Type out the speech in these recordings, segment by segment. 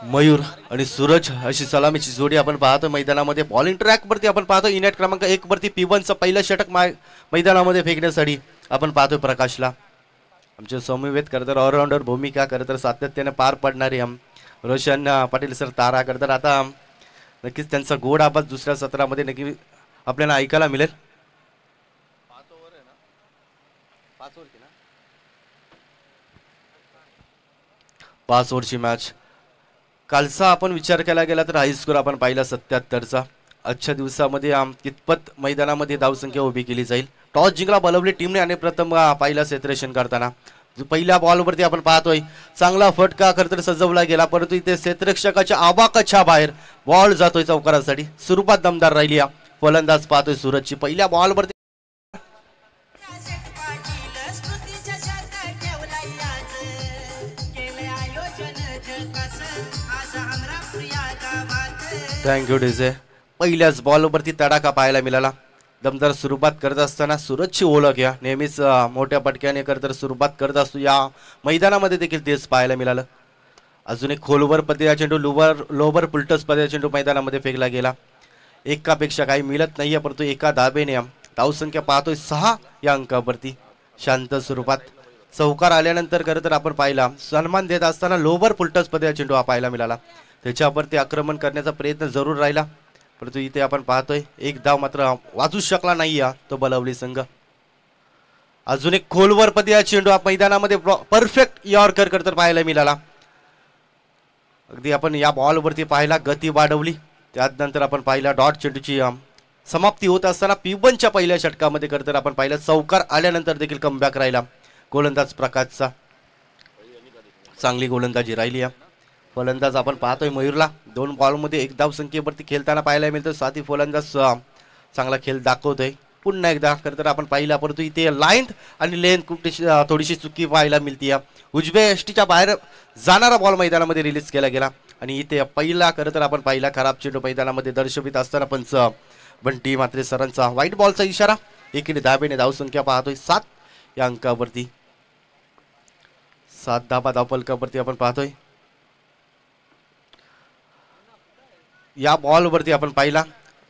मयूर आणि सूरज अशी सलामीची जोडी आपण पाहतो मैदानामध्ये. बॉलिंग ट्रॅक वरती आपण पाहतो इनेट क्रमांक 1 वरती P1चं पहिलं षटक मैदानामध्ये फेकण्यासाठी आपण पाहतोय प्रकाशला. आमचे समवेत करतर ऑलराऊंडर भूमिका करतर सातत्याने पार पडणारे रोशन पाटील सर तारा करतर. आता नक्कीच त्यांचा गोड आवाज दुसऱ्या सत्रामध्ये नक्की आपल्याला ऐकायला मिळेल. 5 ओव्हरची मॅच. कालचा आपण विचार केला गेला तर हाय स्कोर आपण पाहिला 77चा. आजच्या दिवसामध्ये कितपत मैदानामध्ये धावसंख्या उभी केली जाईल. टॉस जिंकला बलवली टीमने आणि प्रथम पाहिला सेत्रेशन करताना पहिल्या बॉलवरती आपण पाहतोय चांगला फटका खरतर सजवला गेला, परंतु इथे क्षेत्ररक्षकाच्या आवाकाच्या बाहेर बॉल जातोय चौकारासाठी. सुरुवात दमदार राहिली. फलंदाज पाहतोय सूरजची पहिल्या बॉलवरती थँक्यू डीजे. पहिल्याच बॉलवरती तडाखा पाहायला मिळाला. दमदार सुरुवात करत असताना सूरजची ओळख या नेहमीच मोठ्या पटक्याने करत सुरुवात करत असतो. या मैदानामध्ये देखील तेच पाहायला मिळालं. अजून एक खोलवर पदया चेंडू लोवर पुलटस पदया चेंडू मैदानामध्ये फेकला गेला. एकापेक्षा काही मिळत नाहीये, परंतु एका धाबेने धावसंख्या पाहतोय 6 या अंकावरती. शांत स्वरूपात चौकार आल्यानंतर खरं तर आपण पाहिला सन्मान देत असताना लोवर पुलटस पदया चेंडू हा पाहायला मिळाला. त्याच्यावरती आक्रमण करण्याचा प्रयत्न जरूर राहिला, परंतु इथे आपण पाहतोय एक धाव मात्र वाचू शकला नाही तो बलवली संघ. अजून एक खोलवर पदया चेंडू हा मैदानामध्ये परफेक्ट यॉर्कर करतर पाहायला मिळाला. अगदी आपण या बॉलवरती पाहिला गती वाढवली. त्यानंतर आपण पाहिला डॉट चेंडूची समाप्ती होत असताना P1च्या पहिल्या षटकामध्ये करतर आपण पाहिला चौकार आल्यानंतर देखील कमबॅक राहिला गोलंदाज प्रकाशचा. चांगली गोलंदाजी राहिली. फलंदाज आपण पाहतोय मयूरला 2 बॉलमध्ये 1 धाव संख्येवरती खेळताना पाहायला मिळतं. साथी फलंदाज चांगला खेळ दाखवतोय. पुन्हा एकदा खरं तर आपण पाहिला, परंतु इथे लाईन आणि लेंथ थोडीशी चुकी पाहायला मिळते. उजव्या यष्टीच्या बाहेर जाणारा बॉल मैदानामध्ये रिलीज केला गेला आणि इथे पहिला खरं तर आपण पाहिला खराब चेंडू मैदानामध्ये दर्शवित असताना पंच बंटी मात्रे सरांचा व्हाईट बॉलचा इशारा. एकीने धाबेने धावसंख्या पाहतोय 7 या अंकावरती. 7 धाबा धावफलकावरती आपण पाहतोय. या बॉलवरती आपण पाहिला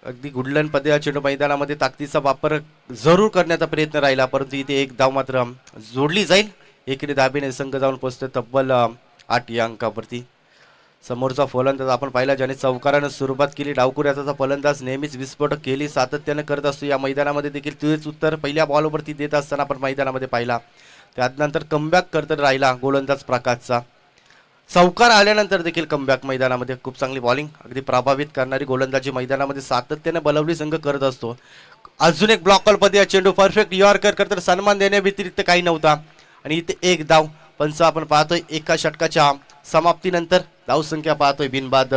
अगदी गुडलन पदया चेंडू मैदानामध्ये ताकदीचा वापर जरूर करण्याचा प्रयत्न राहिला, परंतु इथे 1 धाव मात्र जोडली जाईल. एकीने धाबेने संघ जाऊन पोहोचतोय तब्बल 8 या अंकावरती. समोरचा फलंदाज आपण पाहिला ज्याने चौकारानं सुरुवात केली. डावकुऱ्याचा फलंदाज नेहमीच विस्फोटक केली सातत्याने करत असतो. या मैदानामध्ये देखील तेच उत्तर पहिल्या बॉलवरती देत असताना आपण मैदानामध्ये पाहिला. त्यानंतर कमबॅक करत राहिला गोलंदाज प्रकाशचा. चौकार आल्यानंतर देखील कमबॅक मैदानामध्ये खूप चांगली बॉलिंग अगदी प्रभावित करणारी गोलंदाजी मैदानामध्ये सातत्याने बलवली संघ करत असतो. अजून एक ब्लॉकल पदया चेंडू परफेक्ट यॉर्कर करत सन्मान देण्या व्यतिरिक्त काही नव्हता आणि इथे 1 धाव. पंच आपण पाहतोय एका षटकाच्या समाप्तीनंतर धावसंख्या पाहतोय बिनबाद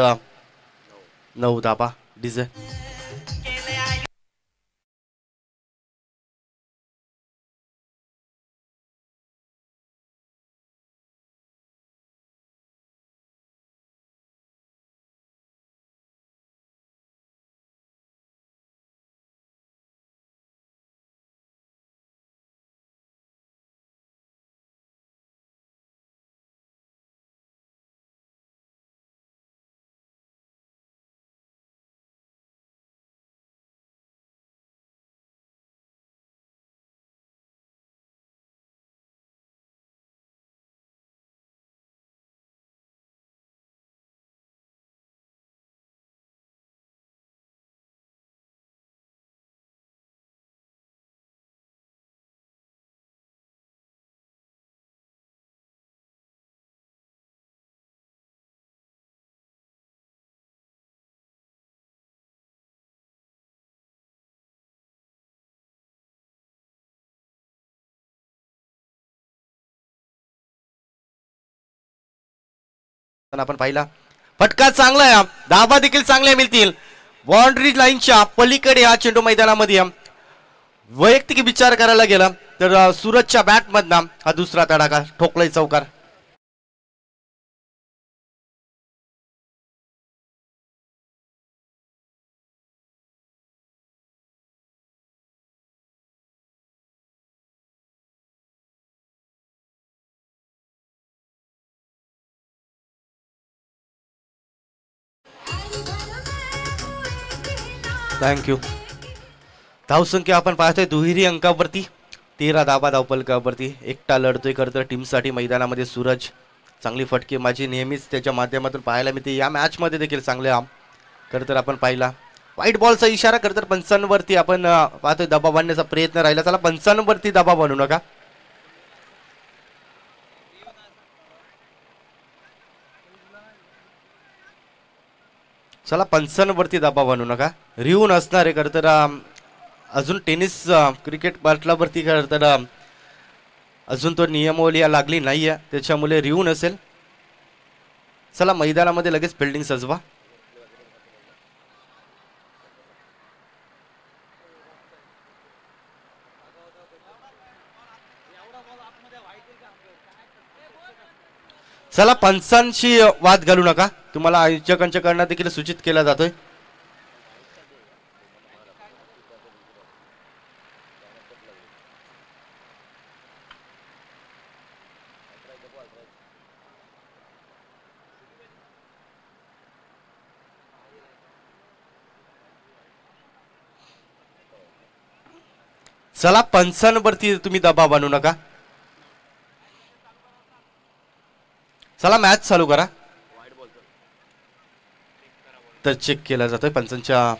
9 धाबा. डीजे आपण पाहिला फटका चांगला आहे. धाबा देखील चांगल्या मिळतील. बाउंड्री लाईनच्या पलीकडे हा चेंडू मैदानामध्ये वैयक्तिक विचार करायला गेला तर सूरजच्या बॅटमधनं हा दुसरा तडाखा ठोकलाय चौकार. थँक्यू. धावसंख्या आपण पाहतोय दुहेरी अंकावरती 13 धाबा धावपलकावरती एकटा लढतोय करतर टीमसाठी मैदानामध्ये सूरज. चांगली फटके माझी नेहमीच त्याच्या माध्यमातून पाहायला मिळते. या मॅचमध्ये देखील चांगले करतर आपण पाहिला. व्हाईट बॉलचा इशारा करतर पंचांवरती आपण पाहतोय दबाव आणण्याचा प्रयत्न राहिला. चला पंचांवरती दबाव आणू नका. चला पंचांवरती दबाव आणू नका. रिहून असणार आहे करतर अजून टेनिस क्रिकेट बाटलावरती करतर अजून तो नियमावली लागली नाही आहे त्याच्यामुळे रिहून असेल. चला मैदानामध्ये लगेच फिल्डिंग सजवा. चला पंचांशी वाद घालू नका. तुम्हाला आयोजकांच्या कडनं देखील सूचित केला जातोय. चला पंचांवरती तुम्ही दबाव आणू नका. चला मॅच चालू करा. तर चेक केला जातोय पंचांच्या.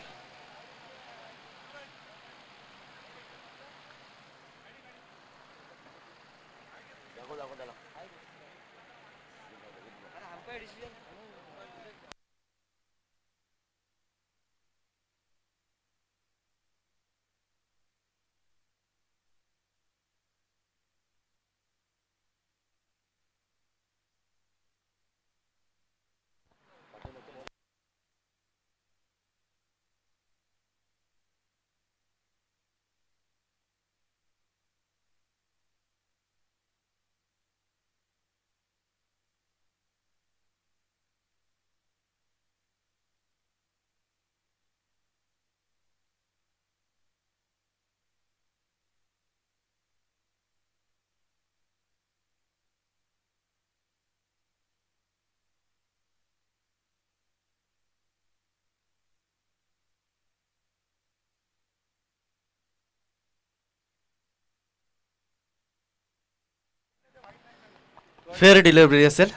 फेअर डिलिव्हरी असेल.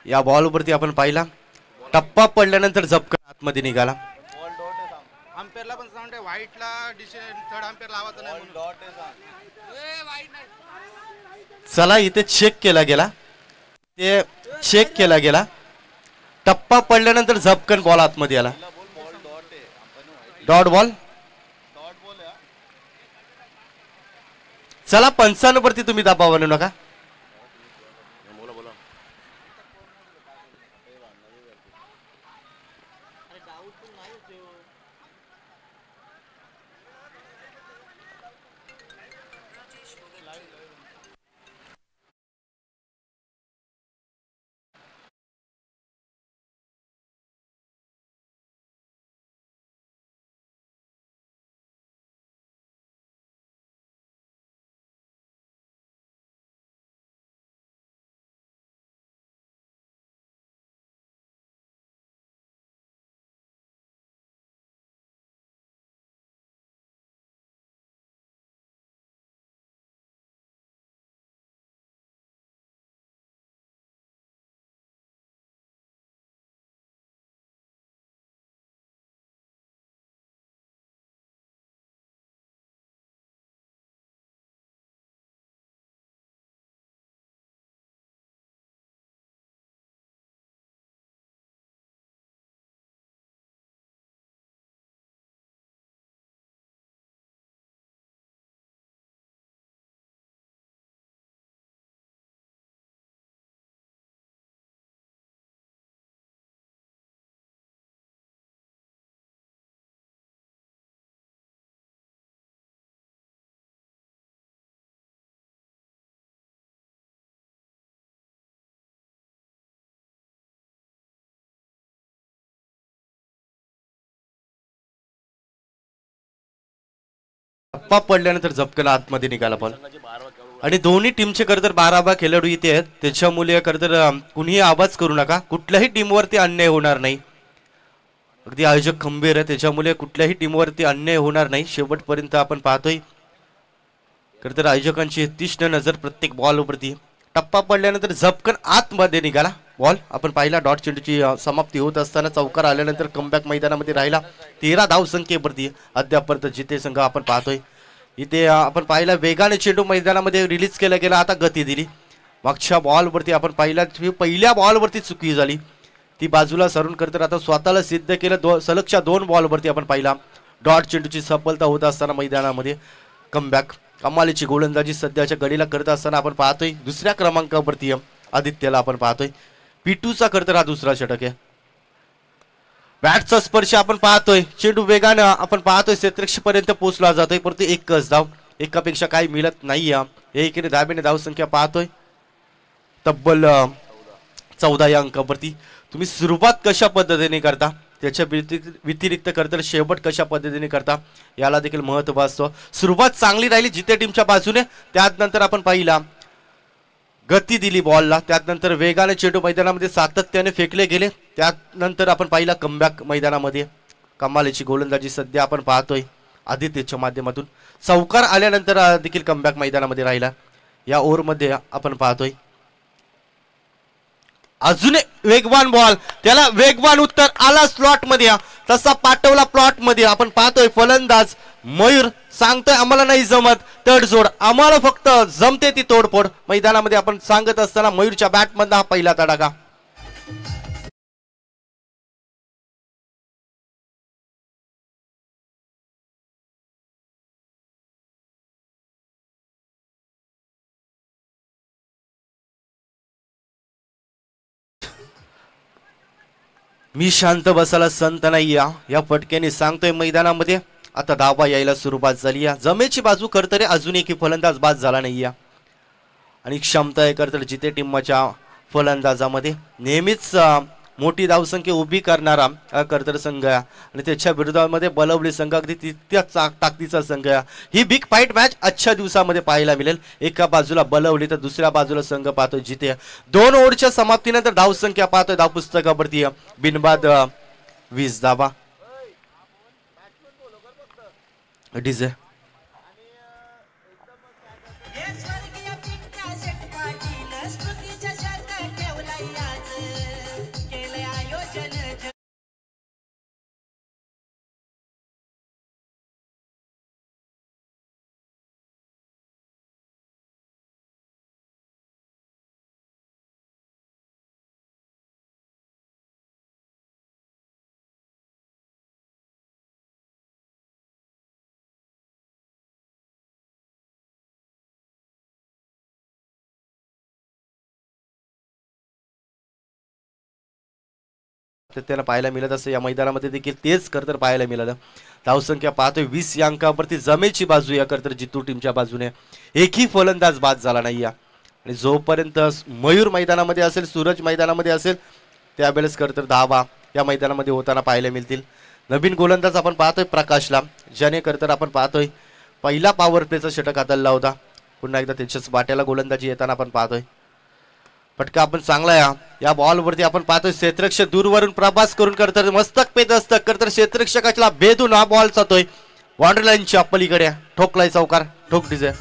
या बॉलवरती आपण पाहिला टप्पा पडल्यानंतर झपकन आतमध्ये निघाला. अंपेअरला पण साऊंड आहे. व्हाईटला थर्ड अंपेअर लावायचं नाही म्हणून. चला इथे चेक केला गेला. ते चेक केला गेला. टप्पा पडल्यानंतर झपकन बॉल आतमध्ये आला. Dot ball. चला पंचांवरती तुम्ही दबाव आणू नका. टप्पा पडल्यानंतर झपकन आतमध्ये निघाला बॉल. आणि दोन्ही टीमचे करतर 12 खेळाडू इथे आहेत. त्याच्यामुळे करतर कुणीही आवाज करू नका. कुठल्याही टीमवरती अन्याय होणार नाही. अगदी आयोजक खंबीर आहे, त्याच्यामुळे कुठल्याही टीमवरती अन्याय होणार नाही शेवटपर्यंत आपण पाहतोय. खरं तर आयोजकांची तीक्ष्ण नजर प्रत्येक बॉलवरती. टप्पा पडल्यानंतर झपकन आतमध्ये निघाला बॉल. आपण पाहिला डॉट चेंडूची समाप्ती होत असताना चौकार आल्यानंतर कमबॅक मैदानामध्ये राहिला. 13 धावसंख्येवरती अद्यापर्यंत जिते संघ आपण पाहतोय. इथे आपण पाहिला वेगाने चेंडू मैदानामध्ये रिलीज केला गेला, आता गती दिली. मागच्या बॉलवरती आपण पाहिला पहिल्या बॉलवरती चुकी झाली, ती बाजूला सरून करत आता स्वतःला सिद्ध केलं. सलगच्या 2 बॉलवरती आपण पाहिला डॉट चेंडूची सफलता होत असताना मैदानामध्ये कमबॅक. कमालीची गोलंदाजी सध्याच्या गडीला करत असताना आपण पाहतोय. दुसऱ्या क्रमांकावरती आदित्यला आपण पाहतोय. P2चा करत हा दुसरा षटक आहे. बॅटचा स्पर्श आपण पाहतोय, चेंडू वेगानं आपण पाहतोय क्षेत्रक्षपर्यंत पोहोचला जातोय, परंतु एकच धाव, एकापेक्षा काही मिळत नाही. एकीने धाब्याने धावसंख्या पाहतोय तब्बल 14 या अंकावरती. तुम्ही सुरुवात कशा पद्धतीने करता, त्याच्या व्यतिरिक्त करता शेवट कशा पद्धतीने करता याला देखील महत्त्व असतं. सुरुवात चांगली राहिली जिथे टीमच्या बाजूने, त्यानंतर आपण पाहिला गती दिली बॉलला, त्यानंतर वेगाने चेंडू मैदानामध्ये सातत्याने फेकले गेले, त्यानंतर आपण पाहिला कमबॅक मैदानामध्ये. कमालीची गोलंदाजी सध्या आपण पाहतोय आदित्यच्या माध्यमातून. चौकार आल्यानंतर देखील कमबॅक मैदानामध्ये राहिला. या ओव्हरमध्ये आपण पाहतोय अजून वेगवान बॉल, त्याला वेगवान उत्तर आला स्लॉट मध्ये, तसा पाठवला प्लॉट मध्ये. आपण पाहतोय फलंदाज मयूर सांगतोय आम्हाला नाही जमत तडजोड, आम्हाला फक्त जमते ती तोडफोड. मैदानामध्ये आपण सांगत असताना मयूरच्या बॅटमधला हा पहिला तडाखा. मी शांत बसायला संत नाही या फटक्याने सांगतोय मैदानामध्ये. आता धावा यायला सुरुवात झाली. जमेची बाजू करतरे अजून एक फलंदाज बाद झाला नाही आणि क्षमता आहे करतर जिथे टीमच्या फलंदाजामध्ये नेहमीच मोठी धावसंख्या उभी करणारा करतर संघ आहे आणि त्याच्या विरोधामध्ये बलवली संघ अगदी तितक्याच ताकदीचा संघ आहे. ही बिग फाईट मॅच आजच्या दिवसामध्ये पाहायला मिळेल. एका बाजूला बलवली तर दुसऱ्या बाजूला संघ पाहतोय जिथे 2 ओव्हरच्या समाप्तीनंतर धावसंख्या पाहतोय धावपुस्तकावरती बिनबाद 20 धावा. डीजे त्याला पाहायला मिळत असं या मैदानामध्ये देखील तेच करतर पाहायला मिळालं. धावसंख्या पाहतोय 20 या अंकावरती. जमेची बाजू या करतर जितू टीमच्या बाजूने एकही फलंदाज बाद झाला नाही आणि जोपर्यंत मयूर मैदानामध्ये असेल, सूरज मैदानामध्ये असेल, त्यावेळेस करतर धावा या मैदानामध्ये होताना पाहायला मिळतील. नवीन गोलंदाज आपण पाहतोय प्रकाशला, ज्याने करतर आपण पाहतोय पहिला पॉवर प्लेचा षटक हाताळला होता. पुन्हा एकदा त्याच्याच बाट्याला गोलंदाजी येताना आपण पाहतोय. फटका आपण चांगला या बॉलवरती आपण पाहतोय क्षेत्ररक्षक दूरवरून प्रवास करून करतर मस्तक पे दस्तक करतर क्षेत्ररक्षकाला भेदून हा बॉल जातोय बाउंड्री लाईनच्या पलीकडे. ठोकलाय चौकार, ठोक डीजे.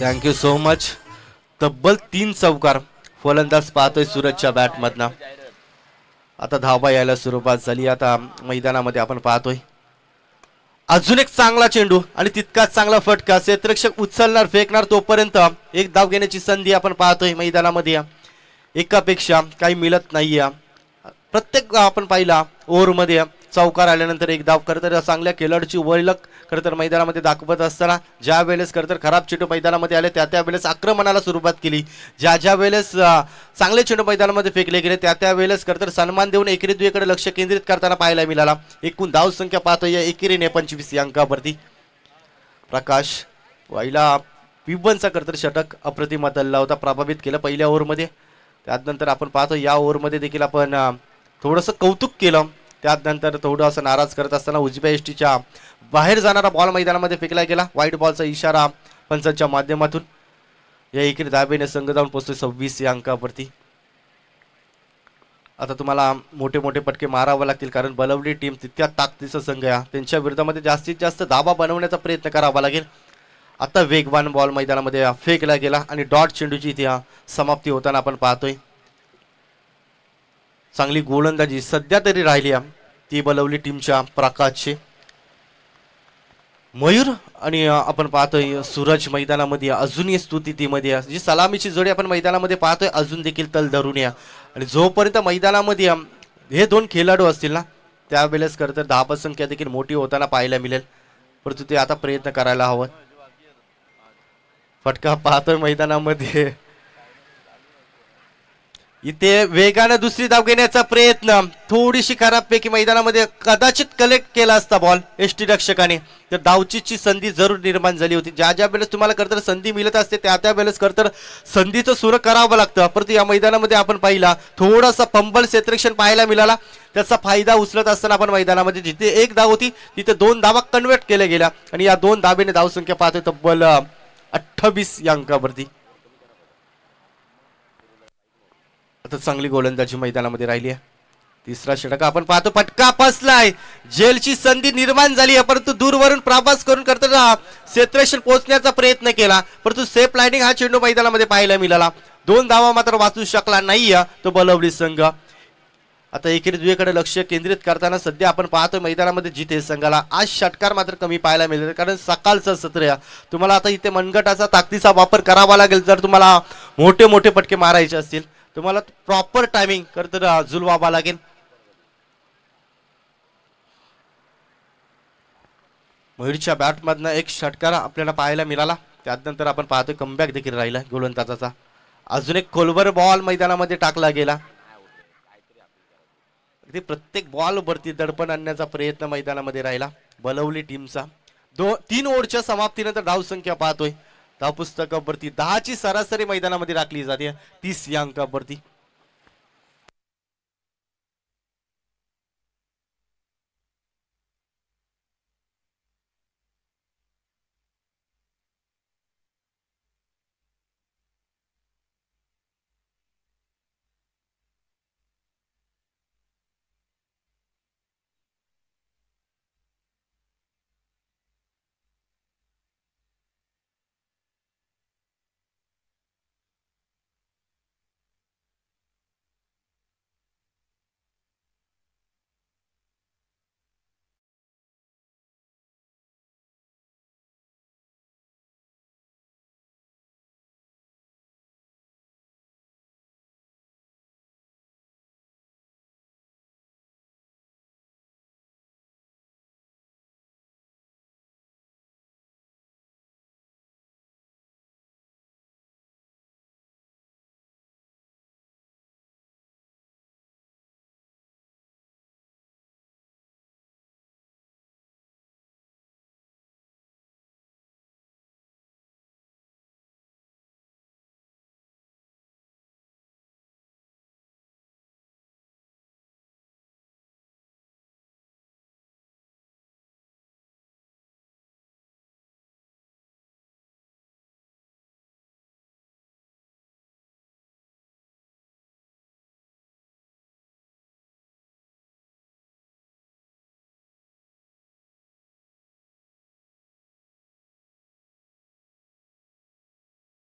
Thank you so much. तब्बल 3 चौकार फलंदाज पाहतोय सूरजच्या बॅटमधनं. आता धावा यायला सुरुवात झाली. आता मैदानामध्ये आपण पाहतोय अजून एक चांगला चेंडू आणि तितकाच चांगला फटका. क्षेत्ररक्षक उचलणार फेकणार तोपर्यंत एक धाव घेण्याची संधी आपण पाहतोय मैदानामध्ये. एकापेक्षा काही मिळत नाही. प्रत्येक आपण पाहिला ओव्हरमध्ये चौकार आल्यानंतर एक धाव करतर चांगल्या खेळाडूची ओळख करतर मैदानामध्ये दाखवत असताना ज्या वेळेस करतर खराब चेंडू मैदानामध्ये आले त्या वेळेस आक्रमणाला सुरुवात केली. ज्या वेळेस चांगले चेंडू मैदानामध्ये फेकले गेले त्या वेळेस करतर सन्मान देऊन एकेरी दुहेकडे लक्ष केंद्रित करताना पाहायला मिळाला. एकूण धाव संख्या पाहतोय या एकेरीने 25 या अंकावरती. प्रकाश पहिला पिबनचा करतर षटक अप्रतिम हाताळला होता, प्रभावित केलं पहिल्या ओव्हरमध्ये. त्यानंतर आपण पाहतो या ओव्हरमध्ये देखील आपण थोडंसं कौतुक केलं त्यानंतर थोडंसं नाराज करत असताना उजव्या एसटीच्या बाहेर जाणारा बॉल मैदानामध्ये फेकला गेला. वाईट बॉलचा इशारा पंचांच्या माध्यमातून. या एकेरी धाबेने संघ जाऊन पोहोचतोय 26 या अंकावरती. आता तुम्हाला मोठे मोठे पटके मारावे लागतील कारण बलवली टीम तितक्या ताकदीचा संघ आहे. त्यांच्या विरोधामध्ये जास्तीत जास्त धाबा बनवण्याचा प्रयत्न करावा लागेल. आता वेगवान बॉल मैदानामध्ये फेकला गेला आणि डॉट चेंडूची इथे समाप्ती होताना आपण पाहतोय. चांगली गोलंदाजी सध्या तरी राहिली ती बलवली टीमच्या प्रकाशची. मयूर आणि आपण पाहतोय सूरज मैदानामध्ये अजूनही स्तुतीमध्ये जी सलामीची जोडी आपण मैदानामध्ये पाहतोय अजून देखील तल धरून या. आणि जोपर्यंत मैदानामध्ये हे दोन खेळाडू असतील ना त्यावेळेस खरं तर धावा संख्या देखील मोठी होताना पाहायला मिळेल. परंतु ते आता प्रयत्न करायला हवं. फटका पाहतोय मैदानामध्ये. इथे वेगाने दुसरी धाव घेण्याचा प्रयत्न थोडीशी खराबपैकी मैदानामध्ये कदाचित कलेक्ट केला असता बॉल एसटी रक्षकाने तर धावचीची संधी जरूर निर्माण झाली होती. ज्या ज्या वेळेस तुम्हाला खरं तर संधी मिळत असते त्या त्या वेळेस खरं तर संधीचं सुरू करावं लागतं. परंतु या मैदानामध्ये आपण पाहिला थोडासा फंबल क्षेत्ररक्षण पाहायला मिळाला. त्याचा फायदा उचलत असताना आपण मैदानामध्ये जिथे एक धाव होती तिथे 2 धावा कन्वर्ट केल्या गेल्या आणि या 2 धावेने धावसंख्या पाहतोय तब्बल 28 या अंकावरती. आता चांगली गोलंदाजी मैदानामध्ये राहिली आहे. तिसरा षटक आपण पाहतो फटका फसलाय. जेलची संधी निर्माण झाली आहे परंतु दूरवरून प्रवास करून करताना क्षेत्ररक्षण पोहोचण्याचा प्रयत्न केला परंतु सेफ लाइनिंग हा चेंडू मैदानामध्ये पाहायला मिळाला. 2 धावा मात्र वाचू शकला नाही तो बलवली संघ. आता एकेरी दुहेकडे लक्ष केंद्रित करताना सध्या आपण पाहतोय मैदानामध्ये जिथे संघाला आज षटकार मात्र कमी पाहायला मिळेल कारण सकाळचं सत्र तुम्हाला आता इथे मनगटाचा ताकदीचा वापर करावा लागेल. जर तुम्हाला मोठे मोठे पटके मारायचे असतील तुम्हाला प्रॉपर टायमिंग करता जुलवावा लागेल. मयूरच्या बॅटमधनं एक षटकार आपल्याला पाहायला मिळाला. त्यानंतर आपण पाहतोय कमबॅक देखील राहिला गोलंदाजाचा. अजून एक खोलवर बॉल मैदानामध्ये टाकला गेला. प्रत्येक बॉल वरती दडपण आणण्याचा प्रयत्न मैदानामध्ये राहिला बलवली टीमचा. 3 ओव्हरच्या समाप्तीनंतर धावसंख्या पाहतोय धाव पुस्तकावरती 10ची सरासरी मैदानामध्ये राखली जाते 30 या अंकावरती.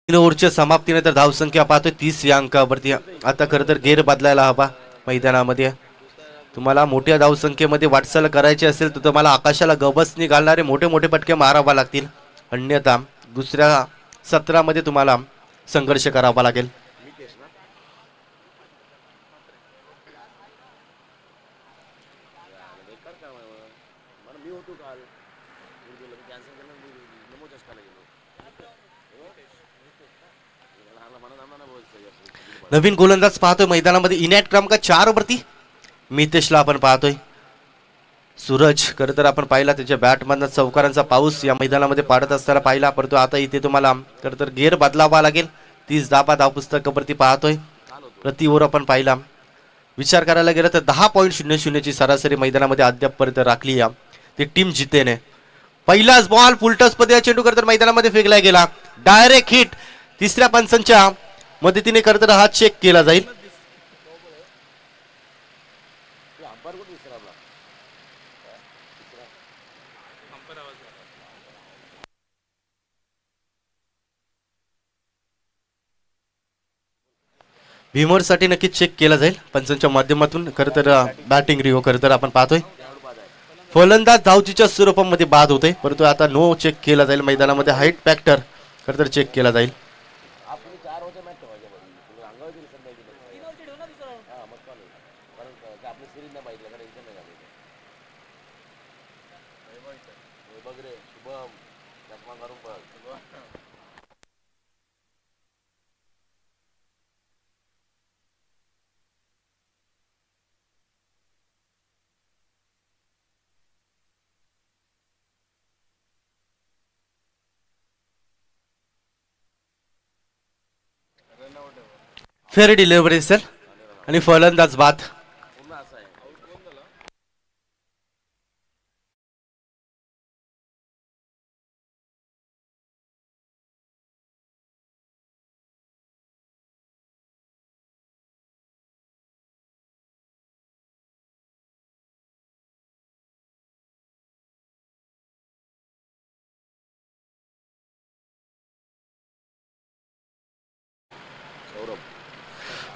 ओव्हरच्या समाप्तीनंतर धावसंख्या पाहतोय 30 या अंकावरती. आता खरं तर गेर बदलायला हवा मैदानामध्ये. तुम्हाला मोठ्या धावसंख्येमध्ये वाटचाल करायची असेल तर तुम्हाला आकाशाला गबसनी घालणारे मोठे मोठे पटके मारावा लागतील. अन्यथा दुसऱ्या सत्रामध्ये तुम्हाला संघर्ष करावा लागेल. नवीन गोलंदाज पाहतोय मैदानामध्ये इनॅट क्रमांक 4 वरती मितेशला आपण पाहतोय. सूरज खरं तर आपण पाहिला त्याच्या बॅटमधनं चौकारांचा पाऊस या मैदानामध्ये पाडत असताना पाहिला परंतु आता इथे तुम्हाला खरं तर गेअर बदलावा लागेल. 30 धावा धावपुस्तकावरती पाहतोय. प्रति ओव्हर आपण पाहिला विचार करायला गेलं तर 10.00 ची सरासरी मैदानामध्ये अद्यापपर्यंत राखली या ती टीम जितेने. पहिलाच बॉल फुलटॉस मध्ये चेंडू करतर मैदानामध्ये फेकला गेला. Direct hit. तिसऱ्या पंचांच्या मदतीने करतर हा चेक केला जाईल. भीमोरसाठी नक्कीच चेक केला जाईल पंचांच्या माध्यमातून. खरं तर बॅटिंग रिव्ह्यू खरं तर आपण पाहतोय फलंदाज धावचीच्या स्वरूपामध्ये बाद होते, परंतु आता नो चेक केला जाईल मैदानामध्ये. हाईट फॅक्टर खरं तर चेक केला जाईल. फेअर डिलिव्हरी सर आणि फलंदाज बाद.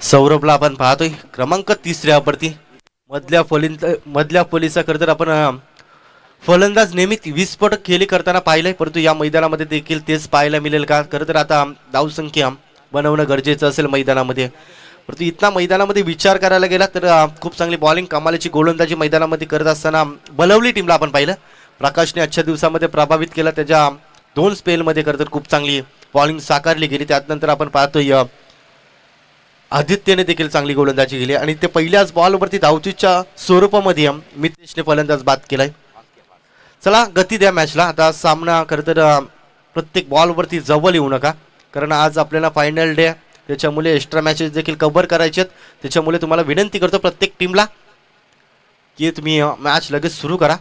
सौरभला आपण पाहतोय क्रमांक 3 वरती मधल्या फलीचा खरं तर आपण फलंदाज नेहमी 20 खेळी करताना पाहिलंय, परंतु या मैदानामध्ये देखील तेच पाहायला मिळेल का. खरं तर आता धावसंख्या बनवणं गरजेचं असेल मैदानामध्ये, परंतु इथला मैदानामध्ये विचार करायला गेला तर खूप चांगली बॉलिंग कमालीची गोलंदाजी मैदानामध्ये करत असताना बलवली टीमला आपण पाहिलं. प्रकाशने आजच्या दिवसामध्ये प्रभावित केला. त्याच्या 2 स्पेलमध्ये खरं तर खूप चांगली बॉलिंग साकारली गेली. त्यानंतर आपण पाहतोय आदित्यने देखील चांगली गोलंदाजी केली आणि ते पहिल्याच बॉलवरती धावचीच्या स्वरूपामध्ये मितेशने फलंदाज बाद केलाय. चला गती द्या मॅचला. आता सामना खरं तर प्रत्येक बॉलवरती जवळ येऊ नका, कारण आज आपल्याला फायनल डे, त्याच्यामुळे एक्स्ट्रा मॅचेस देखील कव्हर करायचे आहेत. त्याच्यामुळे तुम्हाला विनंती करतो प्रत्येक टीमला की तुम्ही मॅच लगेच सुरू करा.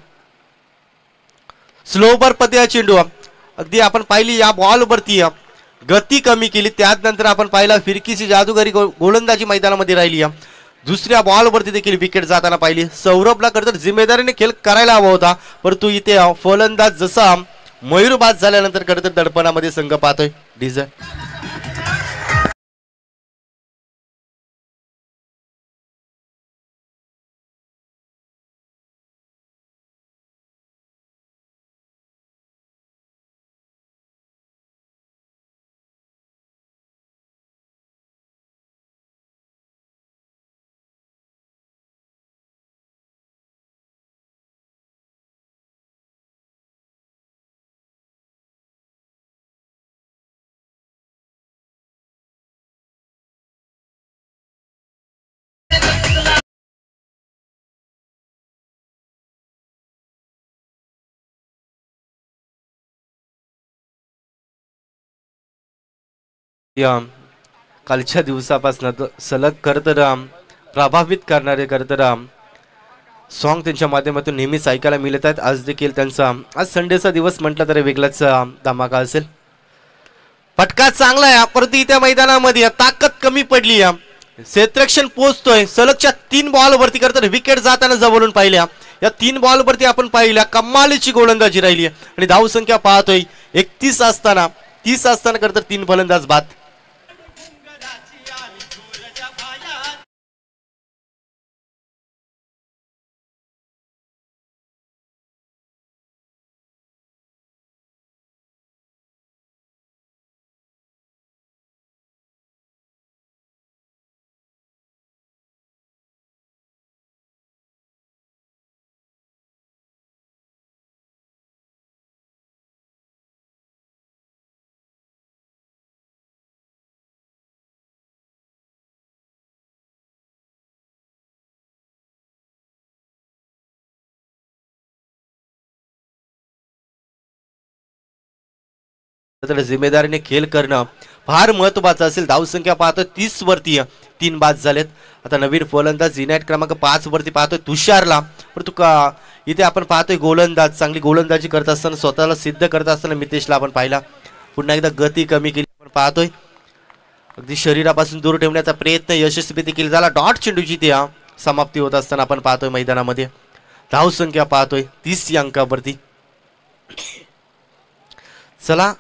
स्लोवर पदे चेंडू अगदी आपण पाहिली या बॉलवरती गती कमी केली. त्यानंतर आपण पाहिला फिरकीची जादूगारी गोलंदाजी मैदानामध्ये राहिली. दुसऱ्या बॉलवरती देखील विकेट जाताना पाहिली. सौरभला खरं जिम्मेदारीने खेळ करायला हवा होता, परंतु इथे फलंदाज जसा मयूरबाद झाल्यानंतर खरं तर दडपणामध्ये संघ पाहतोय डीजे. या कालच्या दिवसापासून सलग खरं तर प्रभावित करणारे खरं तर सॉन्ग त्यांच्या माध्यमातून नेहमीच ऐकायला मिळत आहेत. आज देखील त्यांचा आज संडेचा दिवस म्हटलं तरी वेगळाच धमाका असेल. फटका चांगला आहे, परंतु त्या मैदानामध्ये ताकद कमी पडली. क्षेत्ररक्षण पोहोचतोय. सलगच्या 3 बॉलवरती खरं विकेट जाताना जवळून पाहिल्या. या 3 बॉलवरती आपण पाहिल्या कमालीची गोलंदाजी राहिली आणि धावसंख्या पाहतोय 31 असताना 30 असताना खरं तर 3 फलंदाज बाद. जिम्मेदारीने खेळ करणं फार महत्वाचं असेल. धावसंख्या पाहतो 30 वरती 3 बाद झालेत. आता नवीन फलंदाज युनाइट क्रमांक 5 वरती पाहतोय तुषारला, परंतु इथे आपण पाहतोय गोलंदाज चांगली गोलंदाजी करत असताना स्वतःला सिद्ध करत असताना मितेशला आपण पाहिला. पुन्हा एकदा गती कमी केली आपण पाहतोय. अगदी शरीरापासून दूर ठेवण्याचा प्रयत्न यशस्वी देखील झाला. डॉट चेंडूची ती समाप्ती होत असताना आपण पाहतोय मैदानामध्ये. धावसंख्या पाहतोय 30 या अंकावरती. चला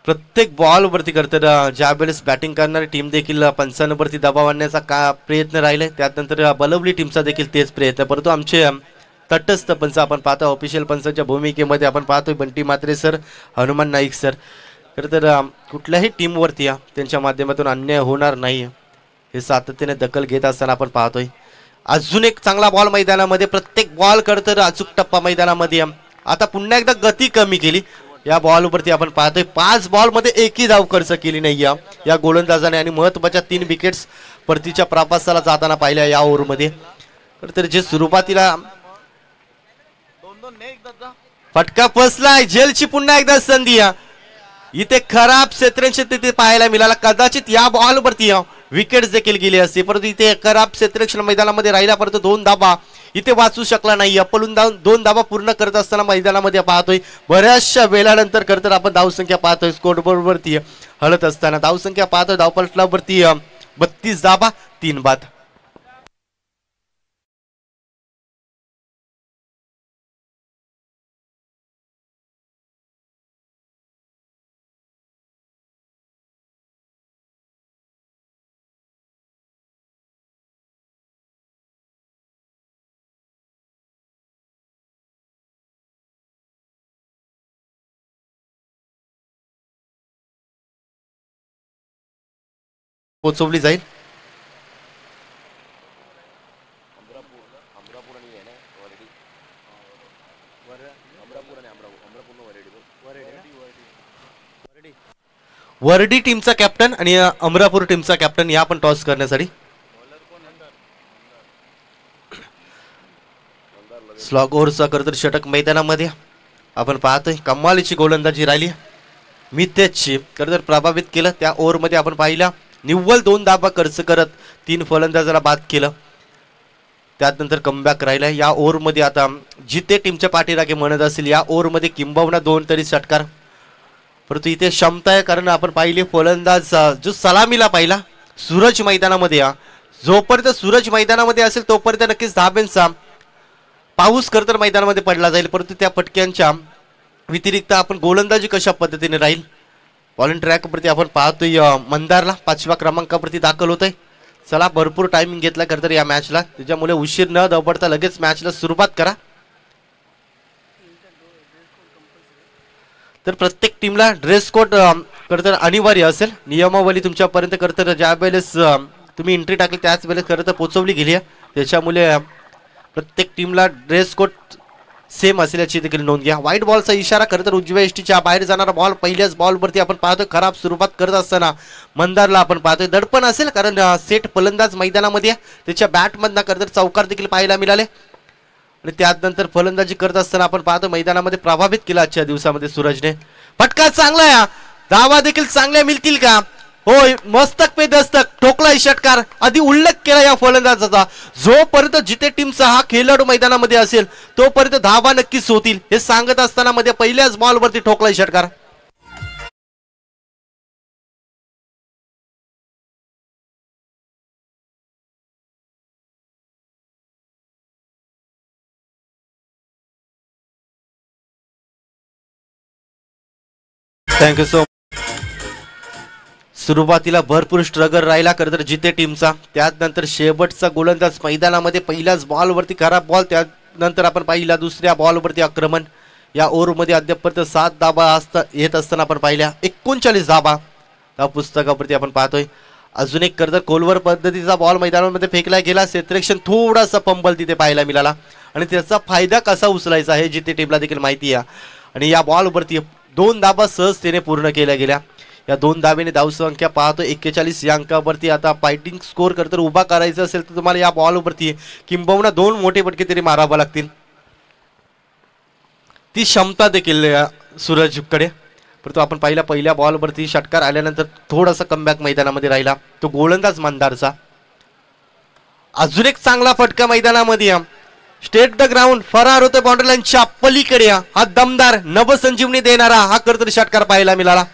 प्रत्येक बॉलवरती करतात ज्या वेळेस बॅटिंग करणारी टीम देखील 95 वरती दबाव आणण्याचा प्रयत्न राहिलाय. त्यानंतर बलवली टीमचा देखील तेच प्रयत्न, परंतु आमचे तटस्थ पंच आपण पाहतो ऑफिशियल पंचांच्या भूमिकेमध्ये आपण पाहतोय बंटी म्हात्रे सर, हनुमान नाईक सर. खरं तर कुठल्याही टीमवरती त्यांच्या माध्यमातून अन्याय होणार नाही हे सातत्याने दखल घेत असताना आपण पाहतोय. अजून एक चांगला बॉल मैदानामध्ये, प्रत्येक बॉल करतर अचूक टप्पा मैदानामध्ये. आता पुन्हा एकदा गती कमी केली या बॉलवरती आपण पाहतोय. 5 बॉलमध्ये एकही धाव खर्च केली नाही या गोलंदाजाने आणि महत्त्वाच्या 3 विकेट्स परतीच्या प्रवासाला जाताना पाहिल्या या ओव्हरमध्ये. तर जे सुरुवातीला फटका फसलाय, जेलची पुन्हा एकदा संधी इथे खराब क्षेत्ररक्षण तिथे पाहायला मिळाला. कदाचित या बॉलवरती विकेट्स देखील गेली असते, परंतु इथे खराब क्षेत्ररक्षण मैदानामध्ये राहिला, परंतु 2 धाबा इथे वाचू शकला नाही. पळून 2 धाबा पूर्ण करत असताना मैदानामध्ये पाहतोय बऱ्याचशा वेळानंतर खरं आपण धावसंख्या पाहतोय स्कोरबोर्डवरती हलत असताना. धावसंख्या पाहतोय धावपटलावरती 32 धाबा 3 बाद. पोचवली जाईल. वरडी टीमचा कॅप्टन आणि अमरापूर टीमचा कॅप्टन या पण टॉस करण्यासाठी. स्लॉग ओव्हरचा करतर षटक मैदानामध्ये आपण पाहतोय. कमालीची गोलंदाजी राहिली मितेशची, करतर प्रभावित केलं. त्या ओव्हरमध्ये आपण पाहिला निव्वळ 2 धाबा खर्च करत 3 फलंदाजाला बाद केलं. त्यानंतर कमबॅक राहिला या ओव्हरमध्ये. आता जिथे टीमच्या पाठीराखे म्हणत असेल या ओव्हरमध्ये किंबहुना 2 तरी षटकार, परंतु इथे क्षमता आहे कारण आपण पाहिली फलंदाज जो सलामीला पाहिला सूरज मैदानामध्ये. जोपर्यंत सूरज मैदानामध्ये असेल तोपर्यंत नक्कीच धाब्यांचा पाऊस करतर मैदानामध्ये पडला जाईल, परंतु त्या फटक्यांच्या व्यतिरिक्त आपण गोलंदाजी कशा पद्धतीने राहील. बॉलिंग ट्रॅकवरती आपण पाहतोय मंदारला 5व्या क्रमांकावरती दाखल होत आहे. चला भरपूर टायमिंग घेतला खरं तर या मॅचला, त्याच्यामुळे उशीर न दवडता लगेच मॅचला सुरुवात करा. तर प्रत्येक टीमला ड्रेस कोड खरं तर अनिवार्य असेल. नियमावली तुमच्यापर्यंत खरं तर ज्या वेळेस तुम्ही एंट्री टाकली त्याच वेळेस खरं तर पोचवली गेली आहे, त्याच्यामुळे प्रत्येक टीमला ड्रेस कोड सेम असल्याची देखील नोंद घ्या. व्हाईट बॉलचा इशारा खरं तर उजव्या एष्टीच्या बाहेर जाणारा बॉल. पहिल्याच बॉलवरती आपण पाहतोय खराब सुरुवात करत असताना मंदारला आपण पाहतोय दडपण असेल कारण सेट फलंदाज मैदानामध्ये त्याच्या बॅटमधनं खरं तर चौकार देखील पाहायला मिळाले. आणि त्यानंतर फलंदाजी करत असताना आपण पाहतो मैदानामध्ये प्रभावित केला आजच्या दिवसामध्ये सूरजने. फटका चांगला आहे, धावा देखील चांगल्या मिळतील का. होय, मस्तक पे दस्तक ठोकला षटकार. आधी उल्लेख केला या फलंदाजाचा, जोपर्यंत जिथे टीमचा हा खेळाडू मैदानामध्ये असेल तोपर्यंत धावा नक्कीच होतील हे सांगत असताना मध्ये पहिल्याच बॉलवरती ठोकला षटकार. Thank you so much. सुरुवातीला भरपूर स्ट्रगल राहिला खरं तर जिथे टीमचा. त्यानंतर शेवटचा गोलंदाज मैदानामध्ये पहिल्याच बॉलवरती खराब बॉल. त्यानंतर आपण पाहिला दुसऱ्या बॉलवरती आक्रमण. या ओव्हरमध्ये अद्यापर्यंत 7 धाबा येत असताना आपण पाहिल्या 39 धाबा त्या पुस्तकावरती आपण पाहतोय. अजून एक खरं तर कोलवर पद्धतीचा बॉल मैदानामध्ये फेकला गेला. क्षेत्ररक्षण थोडासा फंबल तिथे पाहायला मिळाला आणि त्याचा फायदा कसा उचलायचा आहे जिथे टीमला देखील माहिती आहे. आणि या बॉलवरती 2 धाबा सहजतेने पूर्ण केल्या गेल्या. या 2 धाब्याने धावसंख्या पाहतो 41 या अंकावरती. आता फायटिंग स्कोर करतर उभा करायचं असेल तर तुम्हाला या बॉलवरती किंबहुना 2 मोठे फटके तरी मारावा लागतील. ती क्षमता देखील सूरजकडे. परंतु आपण पहिल्या बॉलवरती षटकार आल्यानंतर थोडासा कमबॅक मैदानामध्ये राहिला तो गोलंदाज मंदारचा. अजून एक चांगला फटका मैदानामध्ये स्टेट द ग्राउंड फरार होते बाउंड्री लाईनच्या पलीकडे हा दमदार नवसंजीवनी देणारा हा कर्तरी षटकार पाहायला मिळाला.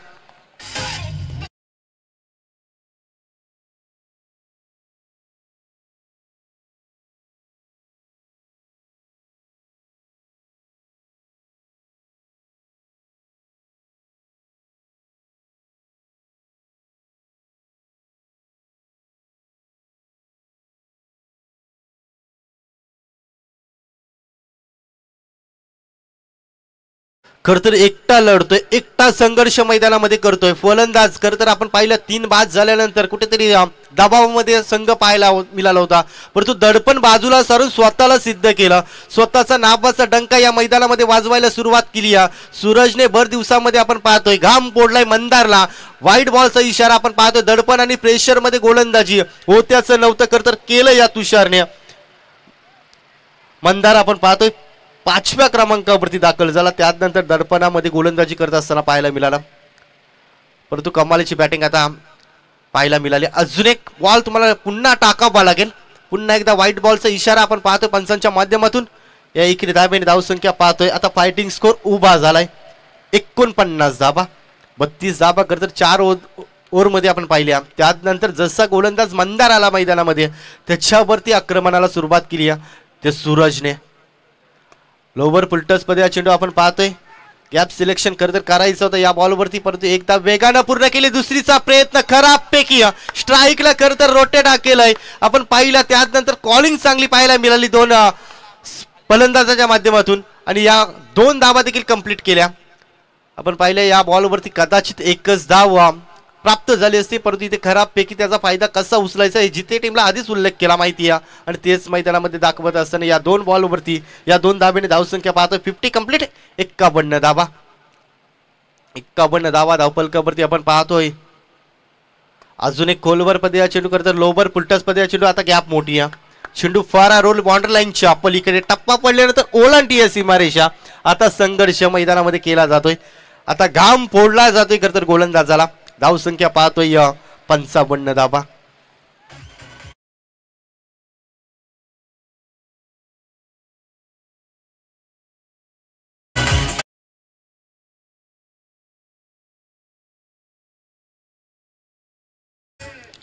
खरतर एकटा लढतोय, एकटा संघर्ष मैदानामध्ये करतोय फलंदाज. खरतर आपण पाहिलं 3 बाद झाल्यानंतर कुठेतरी दबावामध्ये संघ पाहायला मिळाला होता, परंतु दडपण बाजूला सारून स्वतःला सिद्ध केलं. स्वतःचा नावाचा डंका या मैदानामध्ये वाजवायला सुरुवात केली. सूरजने भर दिवसामध्ये आपण पाहतोय घाम पोडलाय मंदारला. वाईट बॉलचा इशारा आपण पाहतोय. दडपण आणि प्रेशर मध्ये गोलंदाजी होत्याचं नव्हतं खरतर केलं या तुषारने. मंदार आपण पाहतोय 5व्या क्रमांकावरती दाखल झाला. त्यानंतर दडपणामध्ये गोलंदाजी करत असताना पाहायला मिळाला, परंतु कमालीची बॅटिंग आता पाहायला मिळाली. अजून एक बॉल तुम्हाला पुन्हा टाकावा लागेल. पुन्हा एकदा व्हाईट बॉलचा इशारा आपण पाहतोय पंचांच्या माध्यमातून. या इकडे धाब्याने धावसंख्या पाहतोय. आता फायटिंग स्कोर उभा झालाय 49 धाबा. 32 धाबा करत 4 ओव्हरमध्ये आपण पाहिल्या. त्यानंतर जसा गोलंदाज मंदार आला मैदानामध्ये त्याच्यावरती आक्रमणाला सुरुवात केली ते सूरजने. लोवर पुलटस मध्ये हा चेंडू आपण पाहतोय. गॅप सिलेक्शन करत करायचं होतं या बॉलवरती, परंतु एकदा वेगानं पूर्ण केली. दुसरीचा प्रयत्न खराब पैकी स्ट्राईकला करत रोटेट केलंय आपण पाहिलं. त्यानंतर कॉलिंग चांगली पाहायला मिळाली 2 फलंदाजाच्या माध्यमातून आणि या 2 धावा देखील कंप्लीट केल्या. आपण पाहिलं या बॉलवरती कदाचित एकच धाव प्राप्त झाली असती, परंतु इथे खराब पैकी त्याचा फायदा कसा उचलायचा हे जिथे टीमला आधीच उल्लेख केला माहिती आहे. आणि तेच मैदानामध्ये दाखवत असताना या 2 बॉलवरती या 2 धाब्याने धावसंख्या पाहतोय 50 कंप्लीट. 51 धावा. 51 धावा धावपलकावरती आपण पाहतोय. अजून एक खोलवर पदे चेंडू करतो. लोवर पुलटस पदे चेंडू. आता गॅप मोठी चेंडू फारा रोल बाउंड्री लाईनच्या पलीकडे टप्पा पडल्यानंतर ओलांडती सीमारेषा. आता संघर्ष मैदानामध्ये केला जातोय. आता घाम फोडला जातोय खरतर गोलंदाजाला. धावसंख्या पाहतोय 55 धाबा.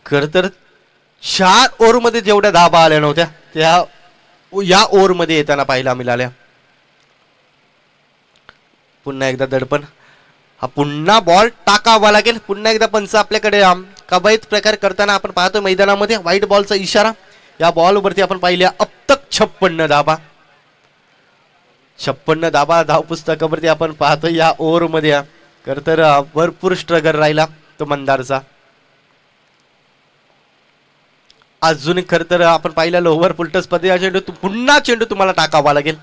खरतर 4 ओव्हरमध्ये जेवढ्या धाबा आल्या नव्हत्या त्या या ओव्हरमध्ये येताना पाहायला मिळाल्या. पुन्हा एकदा दडपण. हा पुन्हा बॉल टाकावा लागेल. पुन्हा एकदा पंच आपल्याकडे कवायत प्रकार करताना आपण पाहतो मैदानामध्ये व्हाईट बॉलचा इशारा. या बॉलवरती आपण पाहिल्या अब तक 56 धाबा. 56 धाबा धावपुस्तकावरती आपण पाहतो या ओव्हरमध्ये. खरतर भरपूर स्ट्रगल राहिला तो मंदारचा. अजून खरतर आपण पाहिलं लोवर पुलटस पदे चेंडू पुन्हा चेंडू तुम्हाला टाकावा लागेल.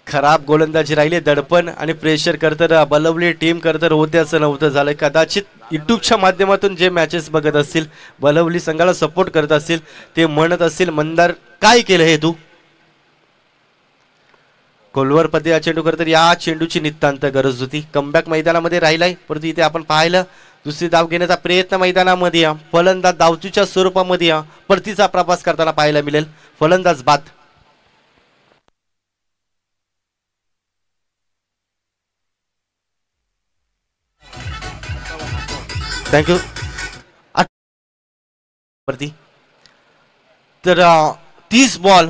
खराब गोलंदाजी राहिली. दडपण आणि प्रेशर करतर बलवली टीम करतर होते असं नव्हतं झालं. कदाचित युट्यूबच्या माध्यमातून जे मॅचेस बघत असतील बलवली संघाला सपोर्ट करत असतील ते म्हणत असतील मंदार काय केलं हे तू. कोलवर पदे या चेंडू करतर या चेंडूची नितांत गरज होती. कमबॅक मैदानामध्ये राहिलाय, परंतु इथे आपण पाहिलं दुसरी धाव घेण्याचा प्रयत्न मैदानामध्ये फलंदाज धावचूच्या स्वरूपामध्ये परतीचा प्रवास करताना पाहायला मिळेल. फलंदाज बाद. थँक्यू. तर 30 बॉल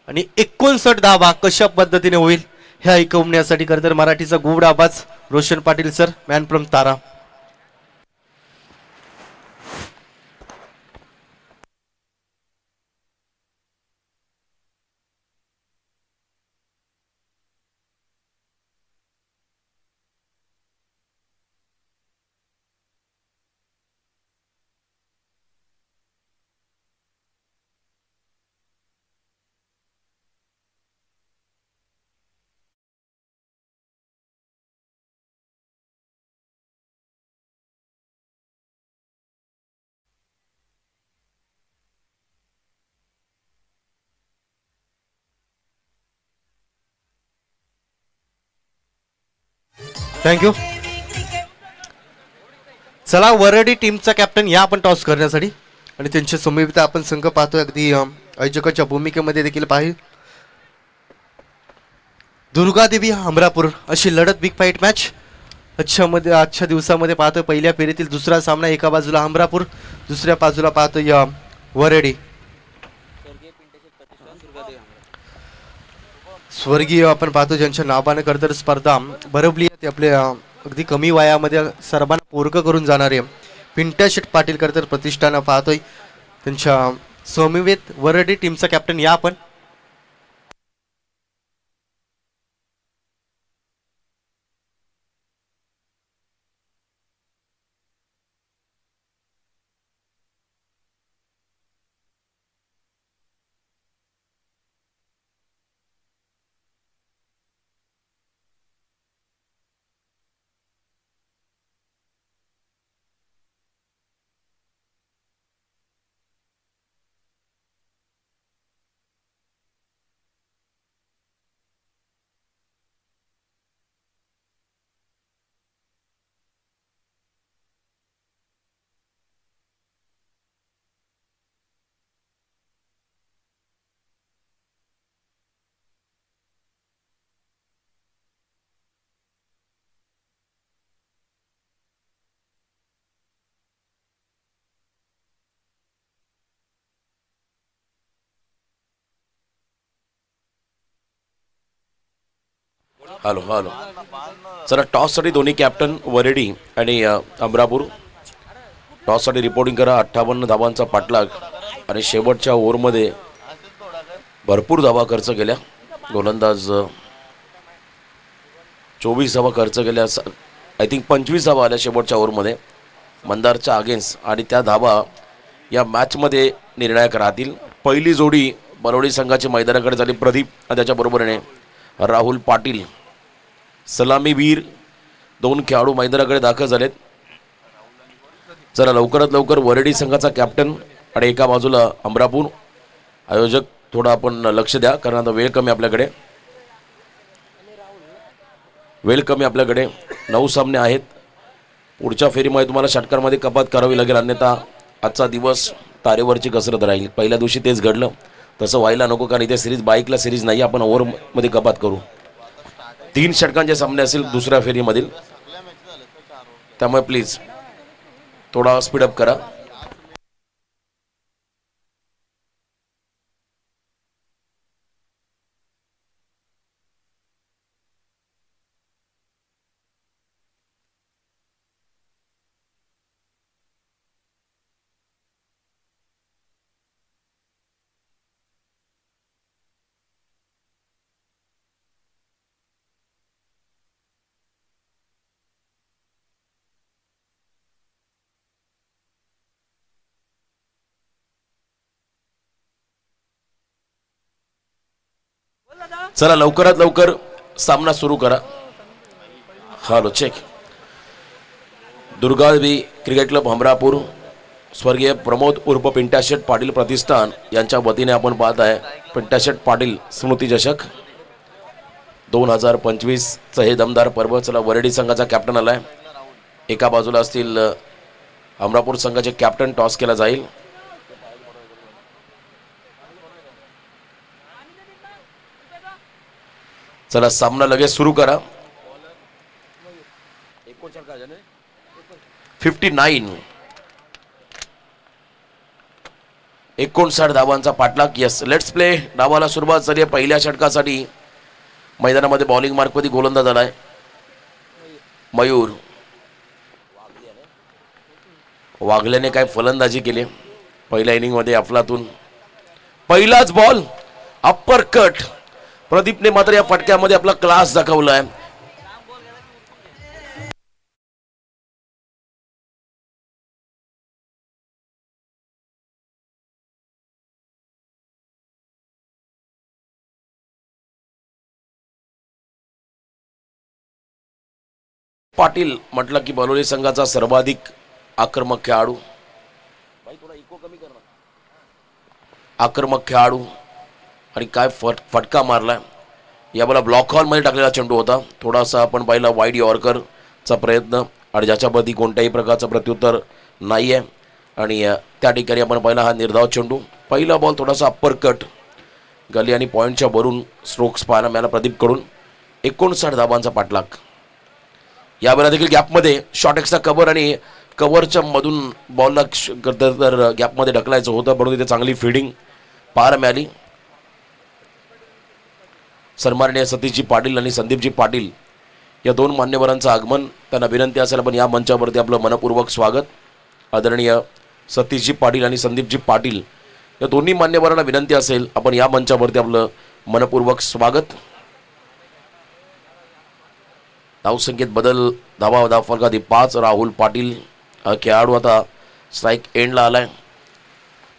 आणि 59 धावा कशा पद्धतीने होईल हे ऐकवण्यासाठी खरं तर मराठीचा गुड आवाज Roshan Patil sir, man from Tara. Thank you. चला वरडी टीमचा कॅप्टन या आपण टॉस करण्यासाठी आणि त्यांचे समवेत आपण संघ पाहतोय अगदी आयोजकाच्या भूमिकेमध्ये देखील पाहिजे. दुर्गादेवी अमरापूर अशी लढत बिग फाईट मॅच आजच्या दिवसामध्ये पाहतोय. पहिल्या फेरीतील दुसरा सामना एका बाजूला अमरापूर दुसऱ्या बाजूला पाहतोय वरडी. स्वर्गीय आपण पाहतो ज्यांच्या नावाने करतर स्पर्धा भरवली आहे. ते आपले अगदी कमी वयामध्ये सर्वांना पोरकं करून जाणारे पिंट्या शेट पाटील करतर प्रतिष्ठान पाहतोय. त्यांच्या समवेत वरडी टीमचा कॅप्टन या आपण. Hello hello. चला टॉससाठी दोन्ही कॅप्टन वरेडी आणि अमरापूर टॉससाठी रिपोर्टिंग करा. 58 धावांचा पाठलाग आणि शेवटच्या ओव्हरमध्ये भरपूर धावा खर्च केल्या. गोलंदाज 24 धावा खर्च केल्या. आय थिंक 25 धावा आल्या शेवटच्या ओव्हरमध्ये मंदारच्या अगेन्स्ट आणि त्या धावा या मॅचमध्ये निर्णायक राहतील. पहिली जोडी बरोडी संघाची मैदानाकडे झाली. प्रदीप आणि त्याच्याबरोबरीने राहुल पाटील सलामीवीर दोन खेळाडू मैदानाकडे दाखल झालेत. चला लवकरात लवकर वरडी संघाचा कॅप्टन आणि एका बाजूला अमरापूर आयोजक थोडं आपण लक्ष द्या कारण आता वेळ कमी आपल्याकडे. 9 सामने आहेत. पुढच्या फेरीमध्ये तुम्हाला षटकांमध्ये कपात करावी लागेल अन्यथा आजचा दिवस तारेवरची कसरत राहील. पहिल्या दिवशी तेच घडलं तसं व्हायला नको कारण इथे सिरीज बाईकला सिरीज नाही. आपण ओव्हरमध्ये कपात करू. 3 षटकांचे सामने असेल दुसऱ्या फेरीमधील त्यामुळे प्लीज थोडा स्पीडअप करा. चला लवकरात लवकर सामना सुरू करा. Hello check. Durgadevi cricket club Amarapur स्वर्गीय प्रमोद उर्फ पिंट्या शेट पाटील प्रतिष्ठान यांच्या वतीने आपण पाहत आहे पिंट्या शेट पाटील स्मृती चषक 2025चं हे दमदार पर्व. चला वरडी संघाचा कॅप्टन आलाय. एका बाजूला असतील अमरापूर संघाचे कॅप्टन. टॉस केला जाईल. चला सामना लगेच सुरू करा. 59 धावांचा पाठलाग. Yes let's play. डावाला सुरुवात झाली आहे. पहिल्या षटकासाठी मैदानामध्ये बॉलिंग मार्कमध्ये गोलंदाज आलाय मयूर. वागल्याने काय फलंदाजी केली पहिल्या इनिंगमध्ये अफलातून. पहिलाच बॉल अप्पर कट. प्रदीपने मात्र या फटक्यामध्ये आपला क्लास दाखवलाय. पाटील म्हटलं की बलोली संघाचा सर्वाधिक आक्रमक खेळाडू. आक्रमक खेळाडू आणि काय फटका मारलाय. या मला ब्लॉक हॉल मध्ये टाकलेला चेंडू होता. थोडासा आपण पाहिला वाईड यॉर्कर चा प्रयत्न आणि ज्याच्यामध्ये कोणत्याही प्रकारचं प्रत्युत्तर नाही आहे आणि त्या ठिकाणी आपण पहिला हा निर्धाव चेंडू पहिला बॉल थोडासा अप्पर कट गली आणि पॉईंटच्या वरून स्ट्रोक्स पाहायला मिळाला प्रदीपकडून 59 धाबांचा पाठलाग. यावेळेला देखील गॅपमध्ये शॉर्ट एक्सचा कव्हर आणि कव्हरच्या मधून बॉलला तर गॅपमध्ये ढकलायचं होतं परंतु तिथे चांगली फिल्डिंग पाहायला मिळाली. सन्माननीय सतीशजी पाटील आणि संदीपजी पाटील या दोन मान्यवरांचं आगमन. त्यांना विनंती असेल आपण या मंचावरती आपलं मनपूर्वक स्वागत. आदरणीय सतीशजी पाटील आणि संदीपजी पाटील या दोन्ही मान्यवरांना विनंती असेल आपण या मंचावरती आपलं मनपूर्वक स्वागत. धावसंख्येत बदल धावफलकाधी 5 राहुल पाटील हा खेळाडू आता स्ट्राईक एंडला आलाय.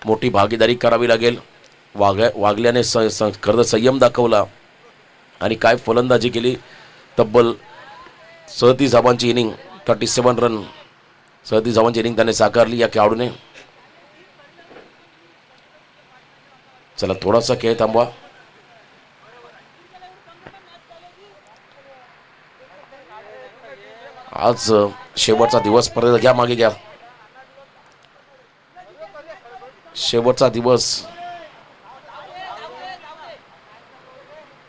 मोठी भागीदारी करावी लागेल. वागल्याने खरं संयम दाखवला आणि काय फलंदाजी केली. तब्बल 37 धावांची इनिंग 37 रन 37 धावांची इनिंग त्याने साकारली या खेळाडूने. चला थोडासा खेळ थांबवा. आज शेवटचा दिवस परत घ्या मागे घ्या. शेवटचा दिवस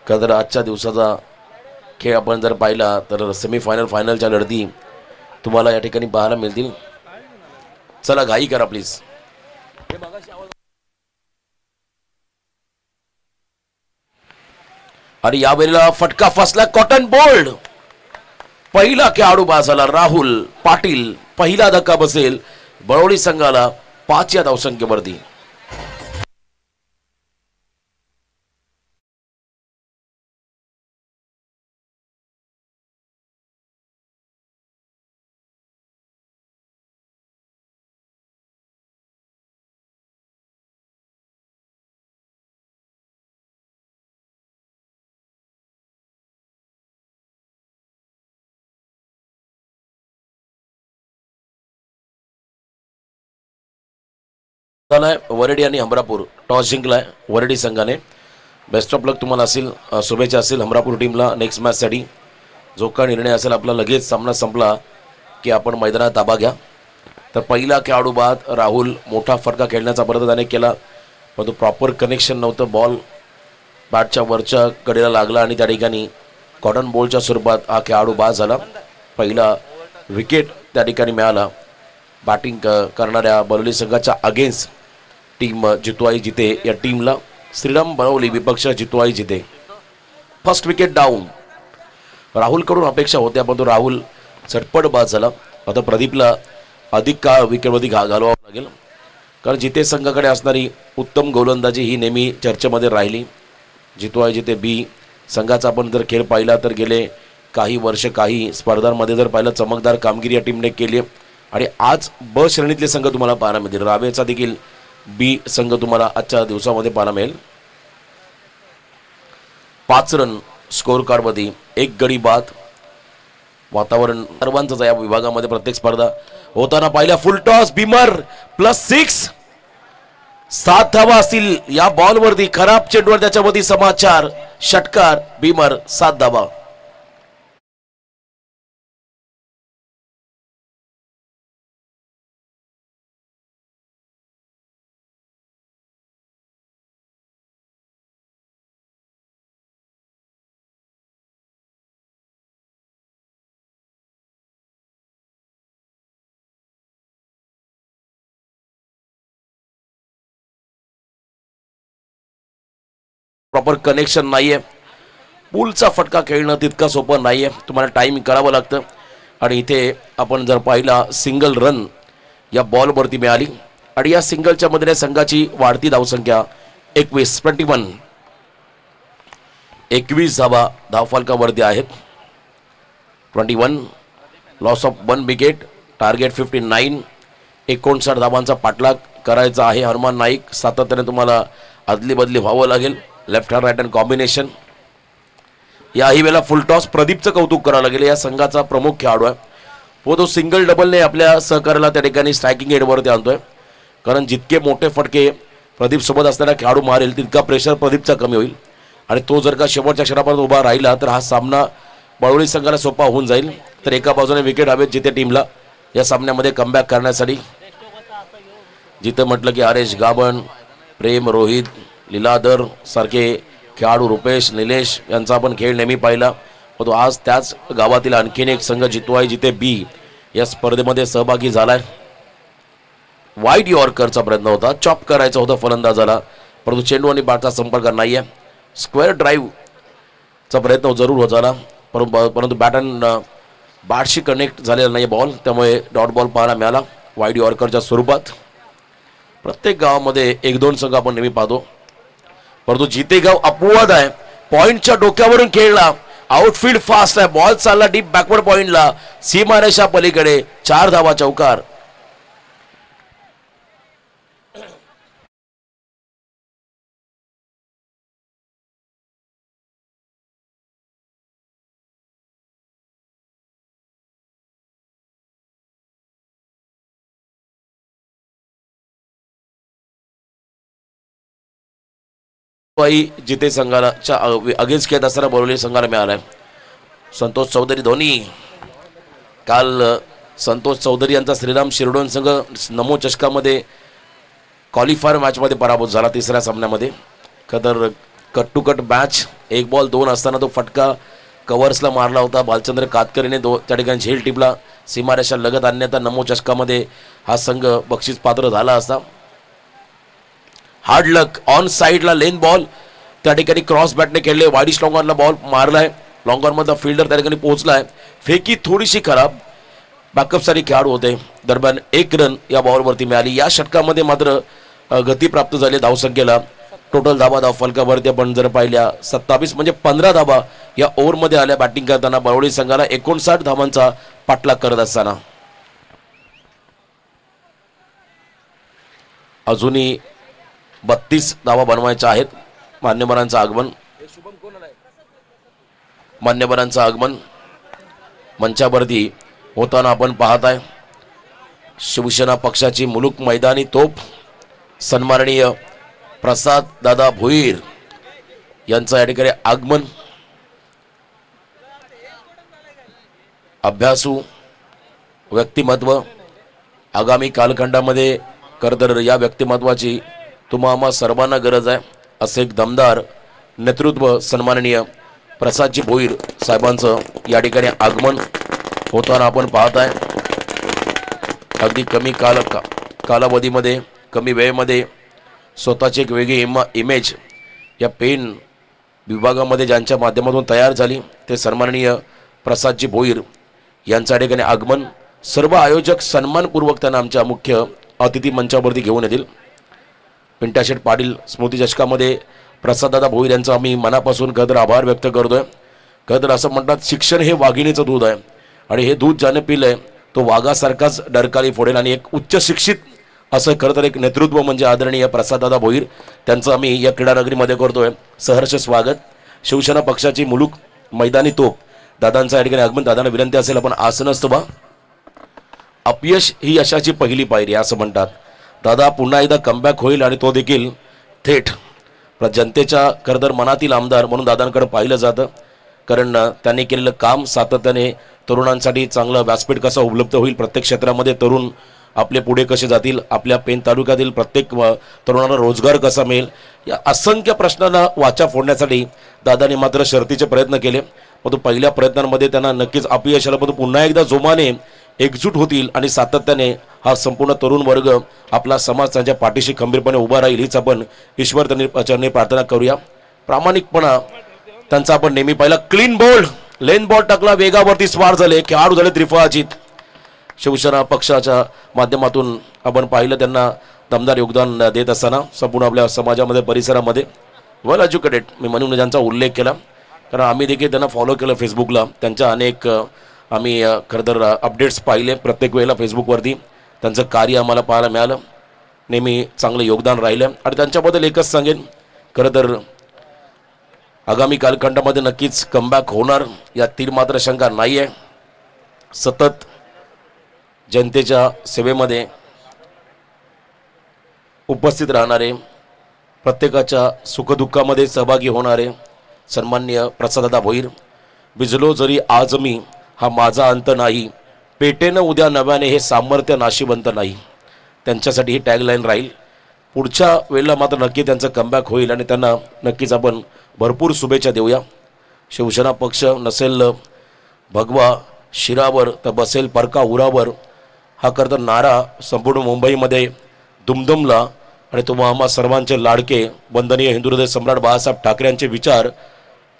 तर आजच्या दिवसाचा खेळ आपण जर पाहिला तर सेमीफायनल फायनलच्या लढती तुम्हाला या ठिकाणी पाहायला मिळतील. चला घाई करा प्लीज. आणि यावेळेला फटका फसला कॉटन बोल्ड. पहिला खेळाडू बाद झाला राहुल पाटील. पहिला धक्का बसेल बळवडी संघाला 5 या धावसंख्येवरती. वरडी आणि हमरापूर टॉस जिंकलाय वरडी संघाने. बेस्ट ऑफ लक तुम्हाला असेल. शुभेच्छा असेल हमरापूर टीमला नेक्स्ट मॅचसाठी. जो का निर्णय असेल आपला लगेच सामना संपला की आपण मैदानात ताबा घ्या. तर पहिला खेळाडू बाद राहुल. मोठा फटका खेळण्याचा प्रयत्न त्याने केला परंतु प्रॉपर कनेक्शन नव्हतं. बॉल बॅटच्या वरच्या कडेला लागला आणि त्या ठिकाणी कॉटन बॉलच्या स्वरूपात हा खेळाडू बाद झाला. पहिला विकेट त्या ठिकाणी मिळाला बॅटिंग करणाऱ्या बळवली संघाच्या अगेन्स्ट टीम जितवाई जिते या टीमला. श्रीराम बळवली विपक्ष जितवाई जिते. First wicket down. राहुलकडून अपेक्षा होत्या परंतु राहुल झटपट बाद झाला. आता प्रदीपला अधिक काळ विकेटवरती घालवावं लागेल कारण जिते संघाकडे असणारी उत्तम गोलंदाजी ही नेहमी चर्चेमध्ये राहिली. जितवाई जिते बी संघाचा आपण जर खेळ पाहिला तर गेले काही वर्ष काही स्पर्धांमध्ये जर पाहिलं चमकदार कामगिरी या टीमने केली आणि आज ब श्रेणीतले संघ तुम्हाला पाहायला मिळतील. रावेचा देखील बी संघ तुम्हाला आजच्या दिवसामध्ये पाहायला मिळेल. 5 रन स्कोर कार्डमध्ये 1 गडी बाद. वातावरण सर्वांचंच या विभागामध्ये प्रत्येक स्पर्धा होताना पाहिल्या. फुल टॉस बीमर +6 7 धावा असतील या बॉलवरती. खराब चेंडूवर त्याच्यावरती समाचार षटकार बीमर 7 धावा. प्रॉपर कनेक्शन नाहीये. पूलचा फटका खेळणं तितका सोपं नाहीये. तुम्हाला टाइम करावं लागतं आणि इथे आपण जर पाहिला सिंगल रन या बॉलवरती मिळाली आणि या सिंगलच्या मध्ये संघाची वाढती धावसंख्या 21 धावा धावफलकावरती आहेत. 21 लॉस ऑफ 1 विकेट. टार्गेट 59. 59 धावांचा पाठलाग करायचा आहे. हनुमान नाईक सातत्याने तुम्हाला अदली बदली व्हावं लागेल. Left hand right hand combination. याही वेळेला फुल टॉस प्रदीपचं कौतुक करावं लागेल. या संघाचा प्रमुख खेळाडू आहे व तो सिंगल डबलने आपल्या सहकार्याला त्या ठिकाणी स्ट्रायकिंग एडवरती आणतोय कारण जितके मोठे फटके प्रदीप सोबत असणारा खेळाडू मारेल तितका प्रेशर प्रदीपचा कमी होईल आणि तो जर का शेवटच्या क्षणापर्यंत उभा राहिला तर हा सामना बळवडी संघाला सोपा होऊन जाईल. तर एका बाजूने विकेट हवेत जिथे टीमला या सामन्यामध्ये कमबॅक करण्यासाठी, जिथे म्हटलं की आरेश गाबन, प्रेम, रोहित, लीलाधर सारखे खेळाडू, रुपेश, निलेश यांचा आपण खेळ नेहमी पाहिला, परंतु आज त्याच गावातील आणखीन एक संघ जितवाई जिथे बी या स्पर्धेमध्ये सहभागी झालाय. वाईड यॉर्करचा प्रयत्न होता, चॉप करायचा होता फलंदाजाला, परंतु चेंडू आणि बॅटचा संपर्क नाहीये. स्क्वेअर ड्राईव्हचा प्रयत्न जरूर होत झाला, परंतु बॅटशी कनेक्ट झालेला नाही बॉल, त्यामुळे डॉट बॉल पाहायला मिळाला वाईड यॉर्करच्या स्वरूपात. प्रत्येक गावामध्ये 1-2 संघ आपण नेहमी पाहतो, परंतु जितेगाव अपवाद आहे. पॉइंटच्या डोक्यावरून खेळला, आउटफील्ड फास्ट आहे, बॉल चालला डीप बॅकवर्ड पॉइंटला, सीमारेषा पलीकडे 4 धावा चौकार. जिथे संघाच्या अगेन्स्ट खेळत असताना बोलवलेल्या संघाला मिळालाय संतोष चौधरी धोनी. काल संतोष चौधरी यांचा श्रीराम शिरडोन संघ नमो चषकामध्ये क्वालिफायर मॅचमध्ये पराभूत झाला तिसऱ्या सामन्यामध्ये. खतर cut to cut match, 1 ball 2 असताना तो फटका कव्हर्सला मारला होता. भालचंद्र कातकरीने त्या ठिकाणी झेल टिपला, सीमारेषा लगत आणण्याचा नमो चषकामध्ये हा संघ बक्षीस पात्र झाला असता. हार्ड लक, ऑन साईडला लेन बॉल त्या ठिकाणी क्रॉस बॅटने खेळले, वाईडिश लॉंगॉनला बॉल मारलाय, लॉंगॉनमधला फिल्डर त्या ठिकाणी पोहोचलाय, फेकी थोडीशी खराब, बॅकअपसाठी खेळाडू होते. दरम्यान 1 रन या बॉलवरती मिळाली. या षटकामध्ये मात्र गती प्राप्त झाली धावसंख्येला. टोटल धाव फलकावरती आपण जर पाहिल्या 27 म्हणजे 15 धावा या ओव्हरमध्ये आल्या बॅटिंग करताना बरोडी संघाला 59 धावांचा पाठलाग करत असताना. अजूनही 32 धावा बनवायच्या आहेत. मान्यवरांचं आगमन मंचावरती होताना आपण पाहत आहे. शिवसेना पक्षाची मुलूक मैदानी तोप सन्माननीय प्रसाद दादा भोईर यांचं या ठिकाणी आगमन. अभ्यासू व्यक्तिमत्व, आगामी कालखंडामध्ये खरंतर या व्यक्तिमत्वाची तुम्हा सर्वांना गरज आहे. असे एक दमदार नेतृत्व सन्माननीय प्रसादजी भोईर साहेबांचं या ठिकाणी आगमन होताना आपण पाहत आहे. अगदी कमी कालावधीमध्ये, कमी वेळेमध्ये स्वतःची एक वेगळी इमेज या पेन विभागामध्ये ज्यांच्या माध्यमातून तयार झाली ते सन्माननीय प्रसादजी भोईर यांच्या या ठिकाणी आगमन. सर्व आयोजक सन्मानपूर्वक त्यांना आमच्या मुख्य अतिथी मंचावरती घेऊन येतील. पिंटाशेठ पाटील स्मृती चषकामध्ये प्रसाददादा भोईर यांचा आम्ही मनापासून खरंतर आभार व्यक्त करतोय. खरंतर असं म्हणतात शिक्षण हे वाघिणीचं दूध आहे आणि हे दूध ज्याने पिलंय तो वाघासारखाच डरकाळी फोडेल. आणि एक उच्च शिक्षित असं खरंतर एक नेतृत्व म्हणजे आदरणीय प्रसाददादा भोईर, त्यांचं आम्ही या क्रीडानगरीमध्ये करतोय सहर्ष स्वागत. शिवसेना पक्षाची मुलूक मैदानी तोप दादांचं या ठिकाणी आगमन. दादांना विनंती असेल आपण आसनस्थ व्हा. अपयश ही यशाची पहिली पायरी असं म्हणतात. दादा पुन्हा एकदा कमबॅक होईल आणि तो देखील थेट जनतेच्या खरंतर मनातील आमदार म्हणून दादांकडे पाहिलं जातं. कारण त्यांनी केलेलं काम सातत्याने तरुणांसाठी चांगलं व्यासपीठ कसं उपलब्ध होईल, प्रत्येक क्षेत्रामध्ये तरुण आपले पुढे कसे जातील, आपल्या पेन तालुक्यातील प्रत्येक तरुणाला रोजगार कसा मिळेल, या असंख्य प्रश्नांना वाचा फोडण्यासाठी दादांनी मात्र शर्तीचे प्रयत्न केले. परंतु पहिल्या प्रयत्नांमध्ये त्यांना नक्कीच अपयश आलं, परंतु पुन्हा एकदा जोमाने एकजूट होतील आणि सातत्याने हा संपूर्ण तरुण वर्ग आपला समाज त्यांच्या पाठीशी खंबीरपणे उभा राहील हीच आपण ईश्वर चरणी प्रार्थना करूया. प्रामाणिकपणा त्यांचा आपण नेहमी पाहिला. क्लीन बोल्ड लेन बॉल टाकला, वेगावरती स्वार झाले, खेळाडू झाले त्रिफळाचीत. शिवसेना पक्षाच्या माध्यमातून आपण पाहिलं त्यांना दमदार योगदान देत असताना संपूर्ण आपल्या समाजामध्ये परिसरामध्ये वेल एज्युकेटेड मी म्हणून ज्यांचा उल्लेख केला, कारण आम्ही देखील त्यांना फॉलो केलं फेसबुकला. त्यांच्या अनेक आम्ही खरंतर अपडेट्स पाहिले प्रत्येक वेळेला फेसबुकवरती. त्यांचं कार्य आम्हाला पाहायला मिळालं, नेहमी चांगलं योगदान राहिलं. आणि त्यांच्याबद्दल एकच सांगेन, खरंतर आगामी कालखंडामध्ये नक्कीच कमबॅक होणार यात तीर मात्र शंका नाही आहे. सतत जनतेच्या सेवेमध्ये उपस्थित राहणारे, प्रत्येकाच्या सुखदुःखामध्ये सहभागी होणारे सन्माननीय प्रसाददादा भोईर. भिजलो जरी आज मी हा माझा अंत नाही, पेटेनं उद्या नव्याने हे सामर्थ्य नाशिवंत नाही. त्यांच्यासाठी ही टॅगलाईन राहील. पुढच्या वेळेला मात्र नक्की त्यांचं कमबॅक होईल आणि त्यांना नक्कीच आपण भरपूर शुभेच्छा देऊया. शिवसेना पक्ष नसेल भगवा शिरावर तर बसेल परका उरावर, हा करता नारा संपूर्ण मुंबईमध्ये दुमदुमला. आणि तो आम्हा सर्वांचे लाडके वंदनीय हिंदुहृदय सम्राट बाळासाहेब ठाकरे यांचे विचार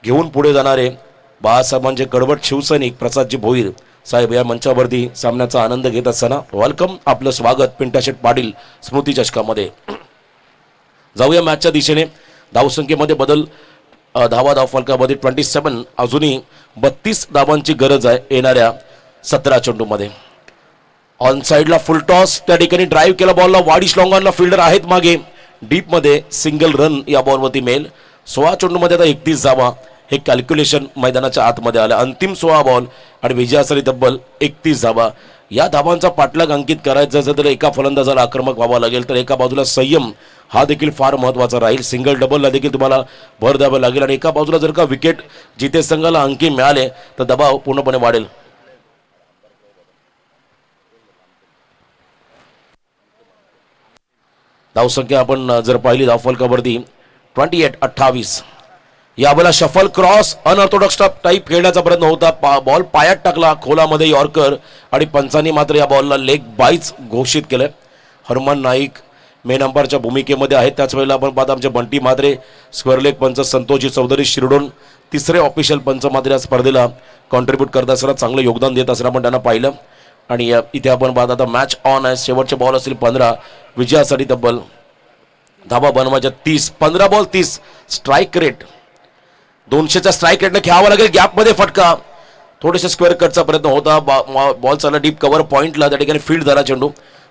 घेऊन पुढे जाणारे बाळासाहेबांचे कडवट शिवसैनिक प्रसादजी भोईर साहेब या मंचावरती सामन्याचा आनंद घेत असताना वेलकम, आपलं स्वागत पिंटाशेठ पाटील स्मृती चषकामध्ये. जाऊया मॅचच्या दिशेने. धावसंख्येमध्ये बदल, धावा फलकामध्ये 27, अजूनही 32 धावांची गरज आहे येणाऱ्या 17 चेंडूमध्ये. ऑन साईडला फुल टॉस, त्या ठिकाणी ड्राईव्ह केला बॉलला, वाडिश लॉंगॉनला फिल्डर आहेत मागे, डीपमध्ये सिंगल रन या बॉलवरती मिळेल. 16 चेंडूमध्ये आता 31 धावा, हे कॅल्क्युलेशन मैदानाच्या आतमध्ये आलं. अंतिम 16 बॉल आणि विजयासाठी तब्बल 31 धावा. या धावांचा पाठलाग अंकित करायचा असेल तर एका फलंदाजाला आक्रमक व्हावा लागेल, तर एका बाजूला संयम हा देखील फार महत्त्वाचा राहील. सिंगल डबलला देखील तुम्हाला भर द्यावं लागेल आणि एका बाजूला जर का विकेट जिथे संघाला अंकी मिळाले तर दबाव पूर्णपणे वाढेल. धावसंख्या आपण जर पाहिली धावफलकावरती 28-28. यावेळेला शफल क्रॉस अनऑर्थोडॉक्स टाईप खेळण्याचा प्रयत्न होता, बॉल पायात टाकला खोलामध्ये यॉर्कर आणि पंचांनी मात्र या बॉलला लेग बाईच घोषित केलं. हनुमान नाईक मेन अंपायरच्या भूमिकेमध्ये आहेत. त्याच वेळेला आपण पाहता आमचे बंटी मात्रे स्क्वेअर लेग पंच, संतोषजी चौधरी शिरडोन तिसरे ऑफिशियल पंच मात्र या स्पर्धेला कॉन्ट्रीब्यूट करत असताना चांगलं योगदान देत असताना आपण त्यांना पाहिलं. आणि इथे आपण पाहता आता मॅच ऑन आहे. शेवटचे बॉल असतील 15, विजयासाठी तब्बल धावा बनवायच्या 30. 15 बॉल 30, स्ट्राईक रेट 200च्या स्ट्राईक रेटने खेळावं लागेल. गॅपमध्ये फटका, थोडेसे स्क्वेअर कटचा प्रयत्न होता, बॉल चालला डीप कव्हर पॉईंटला, त्या ठिकाणी फील्ड झाला चेंडू.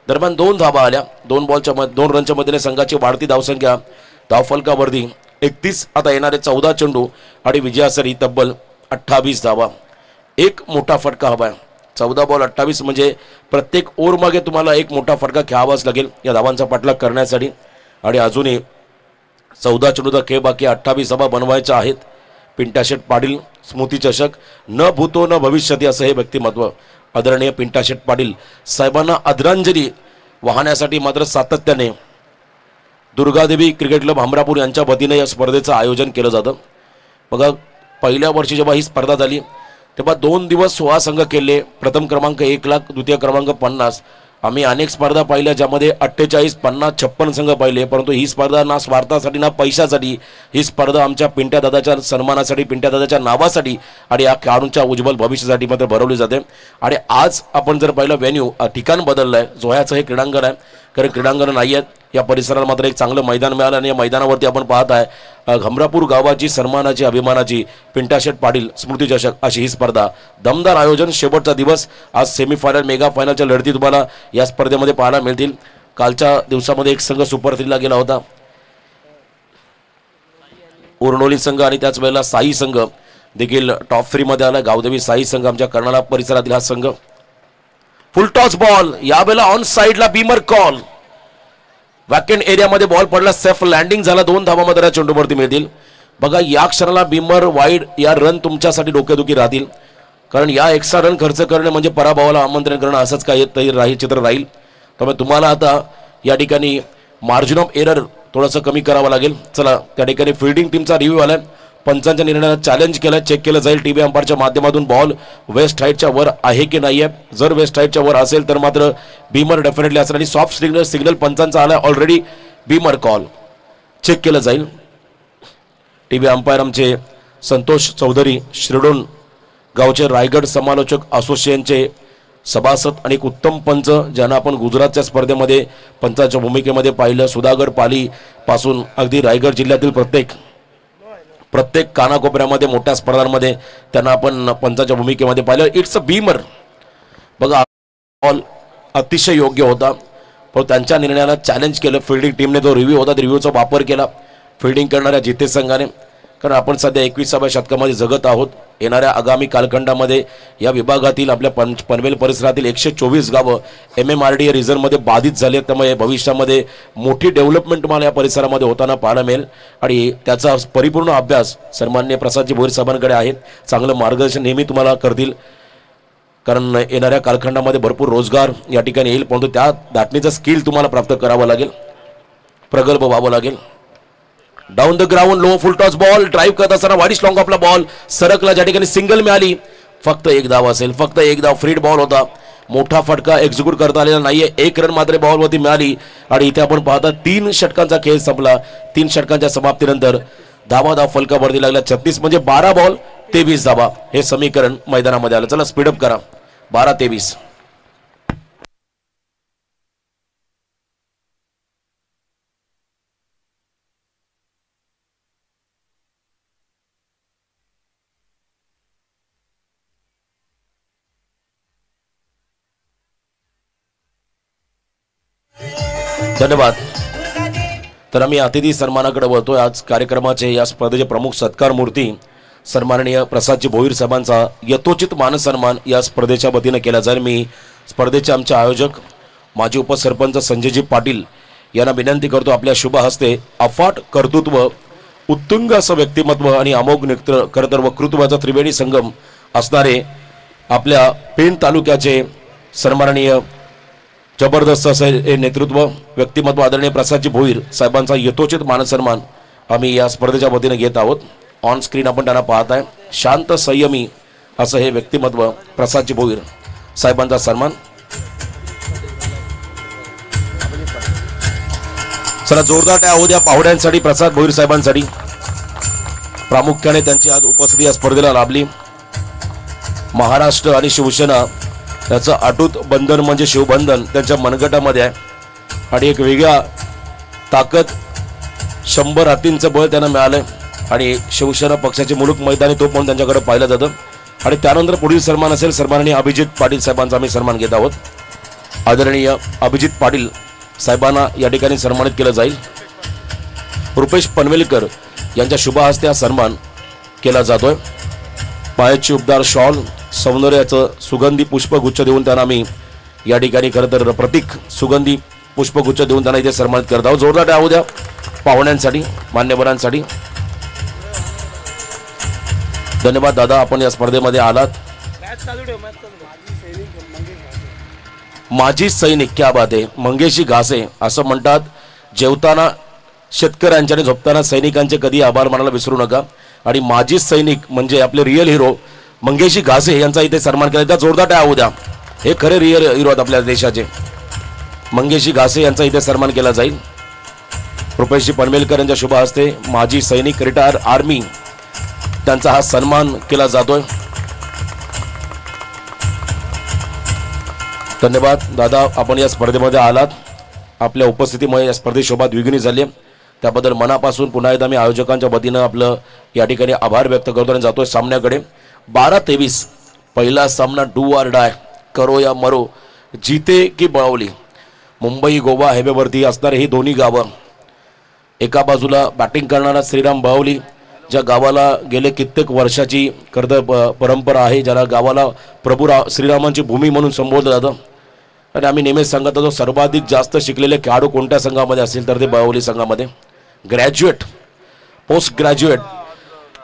दरम्यान 2 धावा आल्या. 2 रनच्या मधील संघाची वाढती धावसंख्या धावफलकावरती 31. आता येणारे 14 चेंडू आणि विजयासाठी तब्बल 28 धावा. एक मोठा फटका हवा आहे. 14 बॉल 28 म्हणजे प्रत्येक ओव्हरमागे तुम्हाला एक मोठा फटका खेळावाच लागेल या धावांचा पाठलाग करण्यासाठी. आणि अजूनही 14 चेंडूचा खेळ बाकी, 28 धावा बनवायच्या आहेत. पिंटाशेठ पाटील स्मृती चषक न भूतो न भविष्यती असं हे व्यक्तिमत्व आदरणीय पिंटाशेठ पाटील साहेबांना आदरांजली वाहण्यासाठी मात्र सातत्याने दुर्गादेवी क्रिकेट क्लब हमरापूर यांच्या वतीने या स्पर्धेचं आयोजन केलं जातं. बघा, पहिल्या वर्षी जेव्हा ही स्पर्धा झाली तेव्हा 2 दिवस 16 संघ केले. प्रथम क्रमांक 1 लाख, द्वितीय क्रमांक 50. आम्ही अनेक स्पर्धा पाहिल्या ज्यामध्ये 48, 50, 56 संघ पाहिले, परंतु ही स्पर्धा ना स्वार्थासाठी ना पैशासाठी, ही स्पर्धा आमच्या पिंट्या दादाच्या सन्मानासाठी, पिंट्या दादाच्या नावासाठी आणि या खेळाडूंच्या उज्ज्वल भविष्यासाठी मात्र भरवली जाते. आणि आज आपण जर पाहिलं व्हेन्यू ठिकाण बदललं आहे. जोह्याचं हे क्रीडांगण आहे, कारण क्रीडांगण नाही आहेत या परिसराला मात्र एक चांगलं मैदान मिळालं आणि या मैदानावरती आपण पाहत आहे हमरापूर गावाची सन्मानाची अभिमानाची पिंटाशेठ पाटील स्मृती चषक अशी ही स्पर्धा. दमदार आयोजन, शेवटचा दिवस. आज सेमीफायनल मेगा फायनलच्या लढती तुम्हाला या स्पर्धेमध्ये पाहायला मिळतील. कालच्या दिवसामध्ये एक संघ सुपर 3ला गेला होता, उरनोली संघ, आणि त्याच वेळेला साई संघ देखील टॉप 3 मध्ये आला. गावदेवी साई संघ आमच्या कर्नाळा परिसरातील हा संघ. फुल टॉस बॉल, यावेळेला ऑन साईडला बीमर कॉल, वॅकेंट एरियामध्ये बॉल पडला, सेफ लँडिंग झाला. 2 धावा मात्र चेंडूवरती मिळतील. बघा, या क्षणाला बीमर वाईड, या रन तुमच्यासाठी डोकेदुखी राहतील, कारण या एक्स्ट्रा रन खर्च करणे म्हणजे पराभवाला आमंत्रण करणं असंच काय चित्र राहील. त्यामुळे तुम्हाला आता या ठिकाणी मार्जिन ऑफ एरर थोडंसं कमी करावं लागेल. चला, त्या ठिकाणी फिल्डिंग टीमचा रिव्ह्यू आलाय. पंचांच्या निर्णयाला चॅलेंज केलं, चेक केलं जाईल टीव्ही अंपायरच्या माध्यमातून. बॉल वेस्ट हाईटच्या वर आहे की नाही आहे. जर वेस्ट हाईटच्या वर असेल तर मात्र बीमर डेफिनेटली असेल. आणि सॉफ्ट सिग्नल पंचांचा आला ऑलरेडी, बीमर कॉल चेक केलं जाईल. टीव्ही अंपायर आमचे संतोष चौधरी शिरडोन गावचे रायगड समालोचक असोसिएशनचे सभासद आणि एक उत्तम पंच ज्यांना आपण गुजरातच्या स्पर्धेमध्ये पंचाच्या भूमिकेमध्ये पाहिलं. सुधागर पाली पासून अगदी रायगड जिल्ह्यातील प्रत्येक कानाकोपऱ्यामध्ये मोठ्या स्पर्धांमध्ये त्यांना आपण पंचाच्या भूमिकेमध्ये पाहिलं. It's a Beamer. बघा, बॉल अतिशय योग्य होता, पण त्यांच्या निर्णयाला चॅलेंज केलं. फिल्डिंग टीमने जो रिव्ह्यू होता त्या रिव्ह्यूचा वापर केला फिल्डिंग करणाऱ्या जितेश संघाने, कारण आपण सध्या 21व्या शतकामध्ये जगत आहोत. येणाऱ्या आगामी कालखंडामध्ये या विभागातील आपल्या पनवेल परिसरातील 124 गावं MMRDA रिझनमध्ये बाधित झाले. त्यामुळे भविष्यामध्ये मोठी डेव्हलपमेंट तुम्हाला या परिसरामध्ये होताना पाहायला मिळेल आणि त्याचा परिपूर्ण अभ्यास सन्माननीय प्रसादजी भोईर साहेबांकडे आहे. चांगलं मार्गदर्शन नेहमी तुम्हाला करतील. कारण येणाऱ्या कालखंडामध्ये भरपूर रोजगार या ठिकाणी येईल, परंतु त्या दाटणीचं स्किल तुम्हाला प्राप्त करावं लागेल, प्रगल्भ व्हावं लागेल. Down the ground low full toss ball drive करत असताना वाईड स्लॉंग आपला बॉल सरकला, ज्या ठिकाणी सिंगल मिळाली. फक्त एक धाव असेल, फक्त एक धाव. फ्रीड बॉल होता, मोठा फटका एक्झिक्यूट करता आलेला नाहीये. एक रन मात्र बॉलवरती मिळाली आणि इथे आपण पाहता 3 षटकांचा खेळ संपला. 3 षटकांच्या समाप्तीनंतर धावा फलकावरती लागला 36, म्हणजे 12 बॉल 23 धावा. हे समीकरण मैदानामध्ये आलं. चला स्पीडअप करा. 12-23. धन्यवाद. तर आम्ही अतिथी सन्मानाकडे वळतोय. आज कार्यक्रमाचे या स्पर्धेचे प्रमुख सत्कार मूर्ती सन्माननीय प्रसादजी भोईर साहेबांचा यथोचित मानसन्मान या स्पर्धेच्या वतीनं केला जाईल. मी स्पर्धेचे आमचे आयोजक माजी उपसरपंच संजयजी पाटील यांना विनंती करतो, आपल्या शुभ हस्ते अफाट कर्तृत्व, उत्तुंग असं व्यक्तिमत्व आणि अमोघ खरंतर वक्तृत्वाचा त्रिवेणी संगम असणारे आपल्या पेण तालुक्याचे सन्माननीय जबरदस्त असं हे नेतृत्व व्यक्तिमत्व आदरणीय प्रसादजी भोईर साहेबांचा यथोचित मानसन्मान आम्ही या स्पर्धेच्या वतीने घेत आहोत. ऑन स्क्रीन आपण त्यांना पाहताय. शांत संयमी असं हे व्यक्तिमत्व प्रसादजी भोईर साहेबांचा सन्मान. चला जोरदार टाळ्या होऊ द्या पाहुण्यांसाठी, प्रसाद भोईर साहेबांसाठी. प्रामुख्याने त्यांची आज उपस्थिती या स्पर्धेला लाभली. महाराष्ट्र आणि शिवसेना याचं अटूट बंधन म्हणजे शिवबंधन त्यांच्या मनगटामध्ये आहे आणि एक वेगळा ताकद 100 हातींचं बळ त्यांना मिळालंय आणि शिवसेना पक्षाचे मुलूक मैदानी तोप म्हणून त्यांच्याकडे पाहिलं जातं. आणि त्यानंतर पुढील सन्मान असेल सन्माननीय अभिजित पाटील साहेबांचा आम्ही सन्मान घेत आहोत. आदरणीय अभिजित पाटील साहेबांना या ठिकाणी सन्मानित केलं जाईल. रुपेश पनवेलकर यांच्या शुभ हस्ते हा सन्मान केला जातोय. पायाची उबदार शॉल, सौंदर्याचं सुगंधी पुष्पगुच्छ देऊन त्यांना आम्ही या ठिकाणी खरं तर प्रतीक सुगंधी पुष्पगुच्छ देऊन त्यांना इथे सन्मानित करत आहोत. जोरदार टाळ्या होऊ द्या पाहुण्यांसाठी, मान्यवरांसाठी. धन्यवाद दादा, आपण या स्पर्धेमध्ये आलात. माजी सैनिक, क्या बात आहे. मंगेशी घासे असं म्हणतात, जेवताना शेतकऱ्यांच्या आणि झोपताना सैनिकांचे कधी आभार मानायला विसरू नका. आणि माजी सैनिक म्हणजे आपले रिअल हिरो मंगेशी घासे यांचा इथे सन्मान केला. त्या जोरदार टाळ्या होऊ द्या. हे खरे रिअल हिरो आहेत आपल्या देशाचे. मंगेशी घासे यांचा इथे सन्मान केला जाईल. रुपेशजी पनवेलकर यांच्या शुभ हस्ते माजी सैनिक, रिटायर आर्मी, त्यांचा हा सन्मान केला जातोय. धन्यवाद दादा, आपण या स्पर्धेमध्ये आलात. आपल्या उपस्थितीमुळे या स्पर्धेत शोभा द्विगुणी झाली. त्याबद्दल मनापासून पुन्हा एकदा मी आयोजकांच्या वतीनं आपलं या ठिकाणी आभार व्यक्त करतो आणि जातोय सामन्याकडे. 12-23 पहिला सामना डू ऑर डाय, करो या मरो, जीते की बळवली. मुंबई गोवा हायवेवरती असणारे ही दोन्ही गावं. एका बाजूला बॅटिंग करणारा श्रीराम बळवली, ज्या गावाला गेले कित्येक वर्षाची परंपरा आहे, ज्याला गावाला प्रभू श्रीरामांची भूमी म्हणून संबोधलं जातं. आणि आम्ही नेहमीच सांगत होतो, सर्वाधिक जास्त शिकलेले खेळाडू कोणत्या संघामध्ये असतील तर ते बळवली संघामध्ये. ग्रॅज्युएट, पोस्ट ग्रॅज्युएट,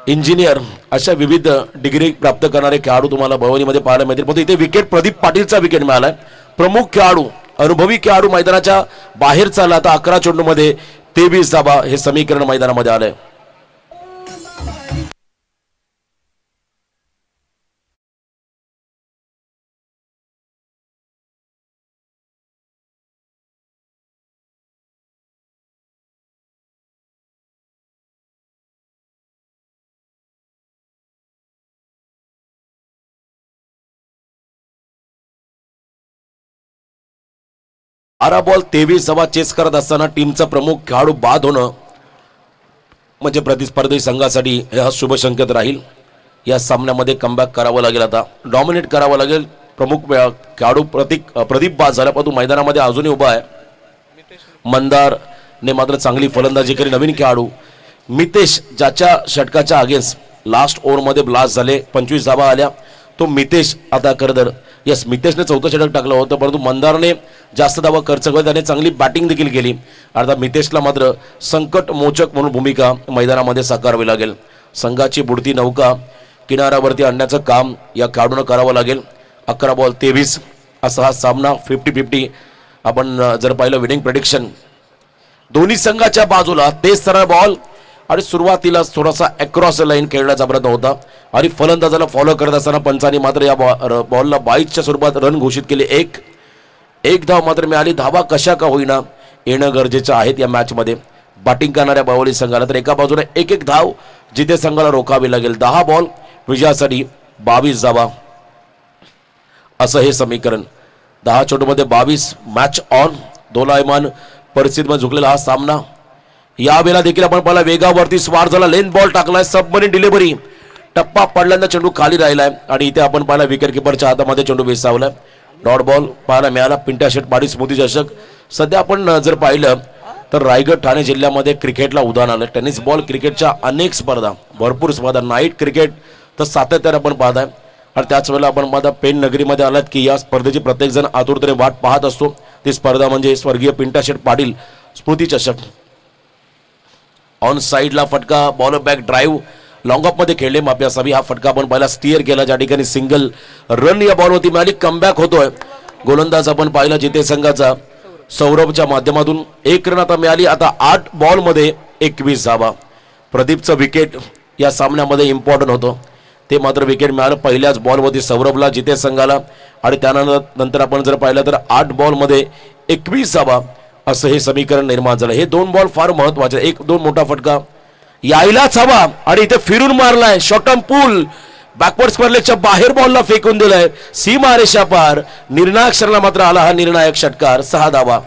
इंजिनियर अशा विविध डिग्री प्राप्त करणारे खेळाडू तुम्हाला बळवलीमध्ये पाहायला मिळतील. पण इथे विकेट प्रदीप पाटीलचा विकेट मिळालाय. प्रमुख खेळाडू, अनुभवी खेळाडू मैदानाच्या बाहेर चालला. आता 11 चेंडूमध्ये 23 धावा हे समीकरण मैदानामध्ये आलंय. बारा बॉल 23 धावा चेस करत असताना टीमचा प्रमुख खेळाडू बाद होणं म्हणजे प्रतिस्पर्धी संघासाठी हा शुभ संकेत राहील. या सामन्यामध्ये कमबॅक करावं लागेल, आता डॉमिनेट करावं लागेल. प्रमुख खेळाडू प्रदीप बाद झाला, परंतु मैदानामध्ये अजूनही उभा आहे. मंदारने मात्र चांगली फलंदाजी केली. नवीन खेळाडू मितेश, ज्याच्या षटकाच्या अगेन्स्ट लास्ट ओव्हरमध्ये ब्लास्ट झाले, 25 धावा आल्या. तो मितेश आता करदर, यस मितेशने 4थं षटक टाकलं होतं, परंतु मंदारने जास्त धावा खर्च करत त्याने चांगली बॅटिंग देखील केली. अर्थात मितेशला मात्र संकट मोचक म्हणून भूमिका मैदानामध्ये साकारावी लागेल. संघाची बुडती नौका किनाऱ्यावरती आणण्याचं काम या खेळाडूंना करावं लागेल. 11 बॉल 23 असा हा सामना 50-50 आपण जर पाहिलं विनिंग प्रेडिक्शन दोन्ही संघाच्या बाजूला तेच सरळ बॉल आणि सुरुवातीला थोडासा अक्रॉस लाईन खेळण्याचा प्रयत्न होता आणि फलंदाजाला फॉलो करत असताना पंचांनी मात्र या बॉलला 22च्या स्वरूपात रन घोषित केले. एक धाव मात्र मिळाली. धावा कशा का होईना येणं गरजेचं आहेत या मॅचमध्ये बॅटिंग करणाऱ्या बावली संघाला. तर एका बाजूने एक धाव जिथे संघाला रोखावी लागेल. 10 बॉल विजयासाठी 22 धावा असं हे समीकरण. 10 चेंडूमध्ये 22 मॅच ऑन. दोलायमान परिस्थितीमध्ये झुकलेला हा सामना. यावेळेला देखील आपण पाहिला वेगावरती स्वार झाला. लेन बॉल टाकलाय. Submarine delivery. टप्पा पडल्यानंतर चेंडू खाली राहिलाय आणि इथे आपण पाहिला विकेट किपरच्या हातामध्ये चेंडू विसावलाय. डॉट बॉल पाहायला मिळाला. पिंट्या शेट पाडी स्मृती चषक. सध्या आपण जर पाहिलं तर रायगड ठाणे जिल्ह्यामध्ये क्रिकेटला उदाहरण आलं. टेनिस बॉल क्रिकेटच्या अनेक स्पर्धा भरपूर स्पर्धा नाईट क्रिकेट तर सातत्याने आपण पाहताय आणि त्याच वेळेला आपण पाहता पेन नगरीमध्ये आलात की या स्पर्धेची प्रत्येक जण आतुरतेने वाट पाहत असतो. ती स्पर्धा म्हणजे स्वर्गीय पिंट्या शेट पाटील स्मृती चषक. ऑन साईडला फटका ball back drive long of मध्ये खेळले माफी असावी. हा फटका आपण पहिला स्टिअर केला ज्या ठिकाणी सिंगल रन या बॉलवरती मिळाली. कमबॅक होतोय गोलंदाज आपण पाहिला जिथे संघाचा सौरभच्या माध्यमातून 1 रन आता मिळाली. आता 8 बॉल मध्ये 21 धावा. प्रदीपचं विकेट या सामन्यामध्ये इम्पॉर्टंट होतं ते मात्र विकेट मिळालं पहिल्याच बॉलवरती सौरभला जिथे संघाला आणि त्यानंतर आपण जर पाहिलं तर 8 बॉल मध्ये 21 धावा असं हे समीकरण निर्माण झालं. हे 2 बॉल फार महत्वाचे. 1-2 मोठा फटका यायलाच हवा आणि इथे फिरून मारलाय. शॉर्ट टर्म पूल बॅकवर्ड स्क्वेअरलेगच्या बाहेर बॉलला फेकून दिलाय. सीमा रेषा पार. निर्णायक क्षणाला मात्र आला हा निर्णायक षटकार. 6 धावा.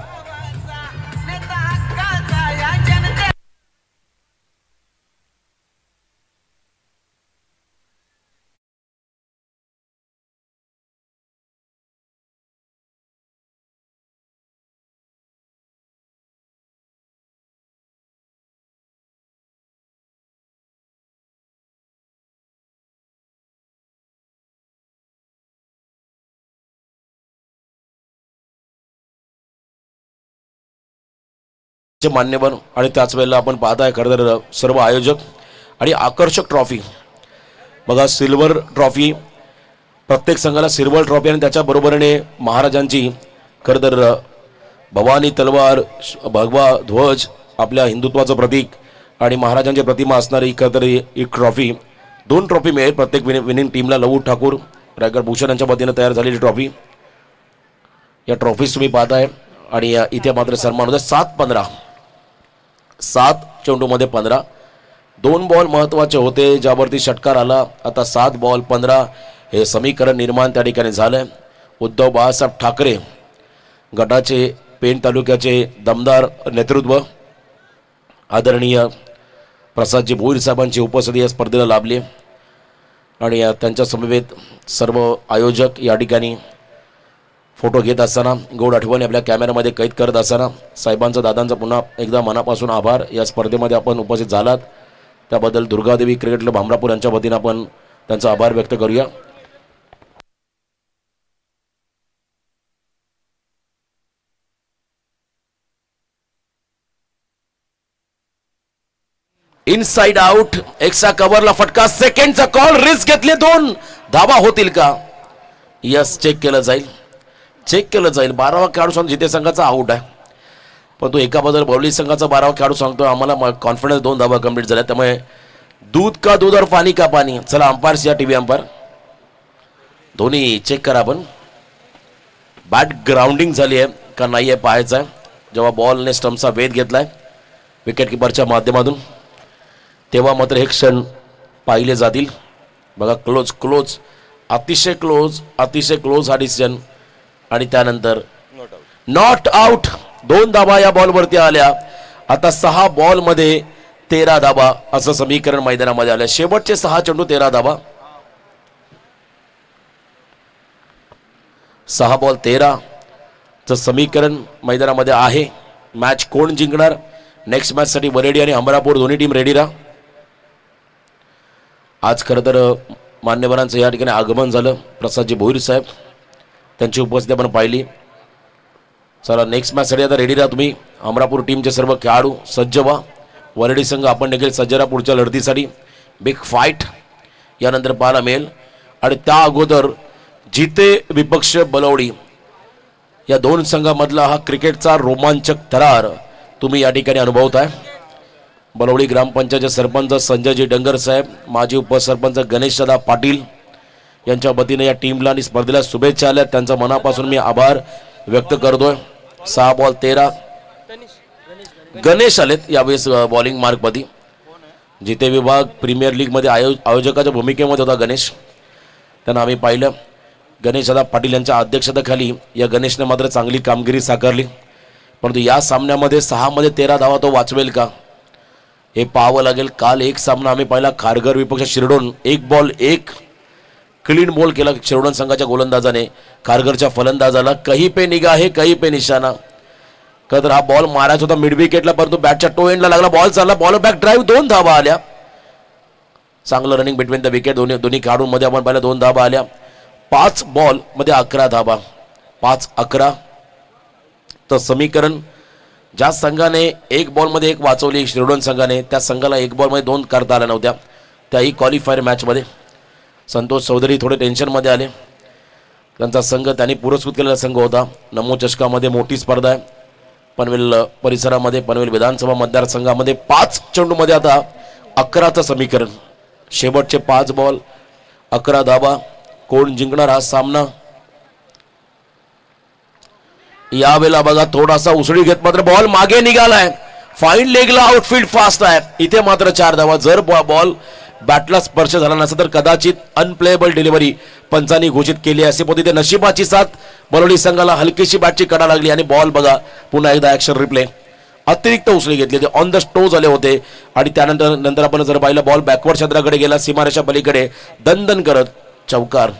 मान्यवर आणि त्याच वेळेला आपण पाहताय खरं तर सर्व आयोजक आणि आकर्षक ट्रॉफी बघा. सिल्वर ट्रॉफी प्रत्येक संघाला सिल्वर ट्रॉफी आणि त्याच्या बरोबरीने महाराजांची खरं तर भवानी तलवार भगवा ध्वज आपल्या हिंदुत्वाचं प्रतीक आणि महाराजांची प्रतिमा असणारी खरं तर एक ट्रॉफी. 2 ट्रॉफी मिळेल प्रत्येक विनिंग टीमला. लवू ठाकूर रायगड भूषण यांच्या वतीनं तयार झालेली ट्रॉफी. या ट्रॉफीज तुम्ही पाहताय आणि इथे मात्र सन्मान होता. 7 चेंडूमध्ये 15. 2 बॉल महत्वाचे होते ज्यावरती षटकार आला. आता 7 बॉल 15 हे समीकरण निर्माण त्या ठिकाणी झालंय. उद्धव बाळासाहेब ठाकरे गटाचे पेण तालुक्याचे दमदार नेतृत्व आदरणीय प्रसादजी भोईर साहेबांची उपस्थिती या स्पर्धेला लाभली आणि त्यांच्या समवेत सर्व आयोजक या ठिकाणी फोटो घेत असताना गोड आठवणी आपल्या कॅमेऱ्यामध्ये कैद करत असताना साहेबांचा दादांचा पुन्हा एकदा मनापासून आभार. या स्पर्धेमध्ये आपण उपस्थित झालात त्याबद्दल दुर्गादेवी क्रिकेट क्लब भामरापूर यांच्या वतीनं आपण त्यांचा आभार व्यक्त करूया. Inside out. एक्स्ट्रा कव्हरला फटका. सेकंडचा कॉल. रिस्क घेतली. 2 धावा होतील का? यस चेक केलं जाईल. 12वा खेळाडू सांगतो जिथे संघाचा आउट आहे पण तो एका बाजूला बॉलिंग संघाचा 12वा खेळाडू सांगतो आम्हाला कॉन्फिडन्स 2 धावा कंप्लीट झाल्या त्यामुळे दूध का दूध और पाणी का पाणी. चला अंपायर्स या टीव्ही अंपायर दोन्ही चेक करा. आपण बॅट ग्राउंडिंग झाली आहे का नाही आहे पाहायचं आहे. जेव्हा बॉलने स्टम्पचा वेध घेतलाय विकेट किपरच्या माध्यमातून तेव्हा मात्र हे क्षण पाहिले जातील. बघा क्लोज अतिशय क्लोज हा डिसिजन आणि त्यानंतर नॉट आउट. 2 धावा या बॉलवरती आल्या. आता 6 बॉल मध्ये 13 धावा असं समीकरण मैदानामध्ये आलं. शेवटचे 6 चेंडू 13 धावा. 6 बॉल 13 चं समीकरण मैदानामध्ये आहे. मॅच कोण जिंकणार? नेक्स्ट मॅच साठी वरेडी आणि अमरापूर दोन्ही टीम रेडी राहा. आज खरं तर मान्यवरांचं या ठिकाणी आगमन झालं. प्रसादजी भोईर साहेब त्यांची उपस्थिती आपण पाहिली. चला नेक्स्ट मॅचसाठी आता रेडी राहा तुम्ही. अमरापूर टीमचे सर्व खेळाडू सज्ज व्हा. वरडी संघ आपण देखील सज्ज राहा पुढच्या लढतीसाठी. बिग फाईट यानंतर पाहायला मिळेल आणि त्या अगोदर जिते विपक्ष बलवडी या दोन संघामधला हा क्रिकेटचा रोमांचक थरार तुम्ही या ठिकाणी अनुभवताय. बलवडी ग्रामपंचायतचे सरपंच संजयजी डंगर साहेब, माजी उपसरपंच गणेशदादा पाटील यांच्या वतीने या टीमला आणि स्पर्धेला शुभेच्छा आल्या. त्यांचा मनापासून मी आभार व्यक्त करतोय. 6 बॉल 13 गणेश आलेत यावेळेस बॉलिंग मार्कमध्ये. जिथे विभाग प्रीमियर लीगमध्ये आयोजकाच्या भूमिकेमध्ये होता गणेश, त्यांना आम्ही पाहिलं. गणेशदादा पाटील यांच्या अध्यक्षतेखाली या गणेशने मात्र चांगली कामगिरी साकारली. परंतु या सामन्यामध्ये 6 मध्ये 13 धावा तो वाचवेल का हे पाहावं लागेल. काल एक सामना आम्ही पाहिला खारघर विपक्ष शिरडोन, 1 बॉल 1 क्लीन बॉल केला शिरडोन संघाच्या गोलंदाजाने. खारघरच्या फलंदाजाला कहीं पे निगाह है कहीं पे निशाणा. तर हा बॉल मारायचा होता मिड विकेटला, परंतु बॅटच्या टो एंडला लागला. बॉल चालला, बॉल बॅक ड्राईव्ह, 2 धावा आल्या. चांगलं रनिंग बिटवीन द विकेट. दोन्ही खेळाडूंमध्ये आपण पाहिलं 2 धावा आल्या. 5 बॉल मध्ये 11 धावा, 5-11. तर समीकरण ज्या संघाने 1 बॉल मध्ये 1 वाचवली शिरडोन संघाने, त्या संघाला 1 बॉल मध्ये 2 करता आल्या नव्हत्या, त्याही क्वालिफायर मॅचमध्ये. संतोष चौधरी थोडे टेन्शनमध्ये आले. त्यांचा संघ त्यांनी पुरस्कृत केलेला संघ होता. नमो चषकामध्ये मोठी स्पर्धा आहे पनवेल परिसरामध्ये, पनवेल विधानसभा मतदारसंघामध्ये. 5 चेंडूमध्ये आता 11चं समीकरण. शेवटचे 5 बॉल 11 धावा. कोण जिंकणार हा सामना यावेळेला बघा. थोडासा उसळी घेत मात्र बॉल मागे निघालाय. फाईन लेगला आउटफील्ड फास्ट आहे. इथे मात्र 4 धावा. जर बॉल बॅटला स्पर्श झाला नसता तर कदाचित अनप्लेएबल डिलिव्हरी पंचांनी घोषित केली असे. पण तिथे नशिबाची साथ, बलवडी संघाला हलकीशी बॅटची कडा लागली आणि बॉल बघा पुन्हा एकदा ॲक्शन रिप्ले. अतिरिक्त उसळी घेतली, ते ऑन द स्टो झाले होते. आणि त्यानंतर आपण जर पाहिलं बॉल बॅकवर्ड क्षेत्राकडे गेला, सीमारेषा पलीकडे दणदण करत चौकार.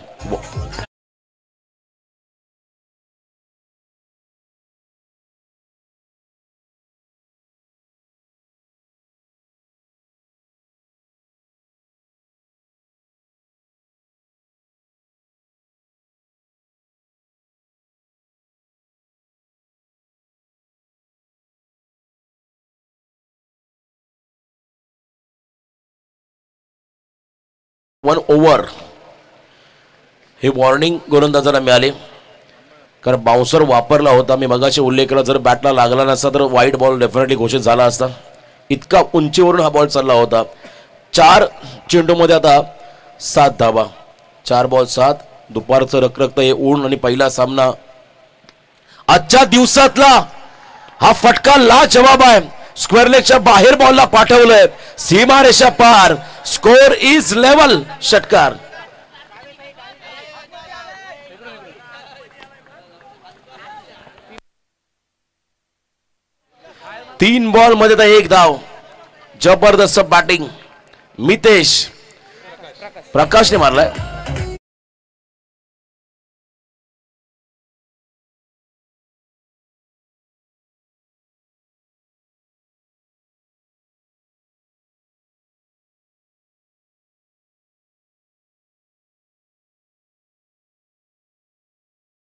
वन ओव्हर हे वॉर्निंग गोलंदाजाला मिळाले, कारण बाउन्सर वापरला होता. मी मगाशी उल्लेख केला, जर बॅटला लागला नसता तर वाईट बॉल डेफिनेटली घोषित झाला असता. इतका उंचीवरून हा बॉल चालला होता. 4 चेंडूमध्ये आता 7 धावा. 4 बॉल 7. दुपारचं रखरखतं हे ऊन आणि पहिला सामना आजच्या दिवसातला हा फटका लाजवाब आहे. स्क्वेअर लेगच्या बाहेर बॉलला पाठवलंय, सीमारेषा पार. Score is level. षटकार. तीन बॉल मध्ये 1 धाव. जबरदस्त बॅटिंग मितेश प्रकाशने मारलाय.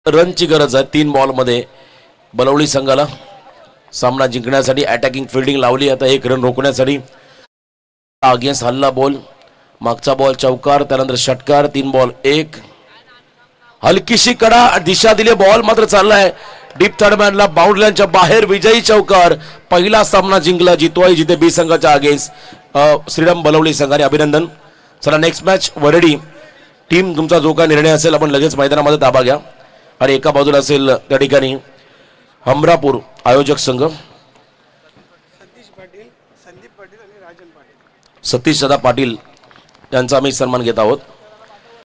रनची गरज आहे 3 बॉल मध्ये बलवडी संघाला सामना जिंकण्यासाठी. अटॅकिंग फिल्डिंग लावली. आता 1 रन रोखण्यासाठी अगेन्स्ट हल्ला बॉल. मागचा बॉल चौकार, त्यानंतर षटकार. 3 बॉल 1. हलकीशी कडा दिशा दिली. बॉल मात्र चाललाय डीप थर्डमॅनला, बाउंड्रीच्या बाहेर. विजयी चौकार. पहिला सामना जिंकला जितवाई जिथे बी संघाच्या अगेन्स्ट श्रीराम बलवडी संघाने. अभिनंदन. चला नेक्स्ट मॅच वरडी टीम. तुमचा जो काय निर्णय असेल आपण लगेच मैदानामध्ये ताबा घ्या. आणि एका बाजूला असेल त्या ठिकाणी हमरापूर आयोजक संघ, सतीश दादा पाटील यांचा आम्ही सन्मान घेत आहोत.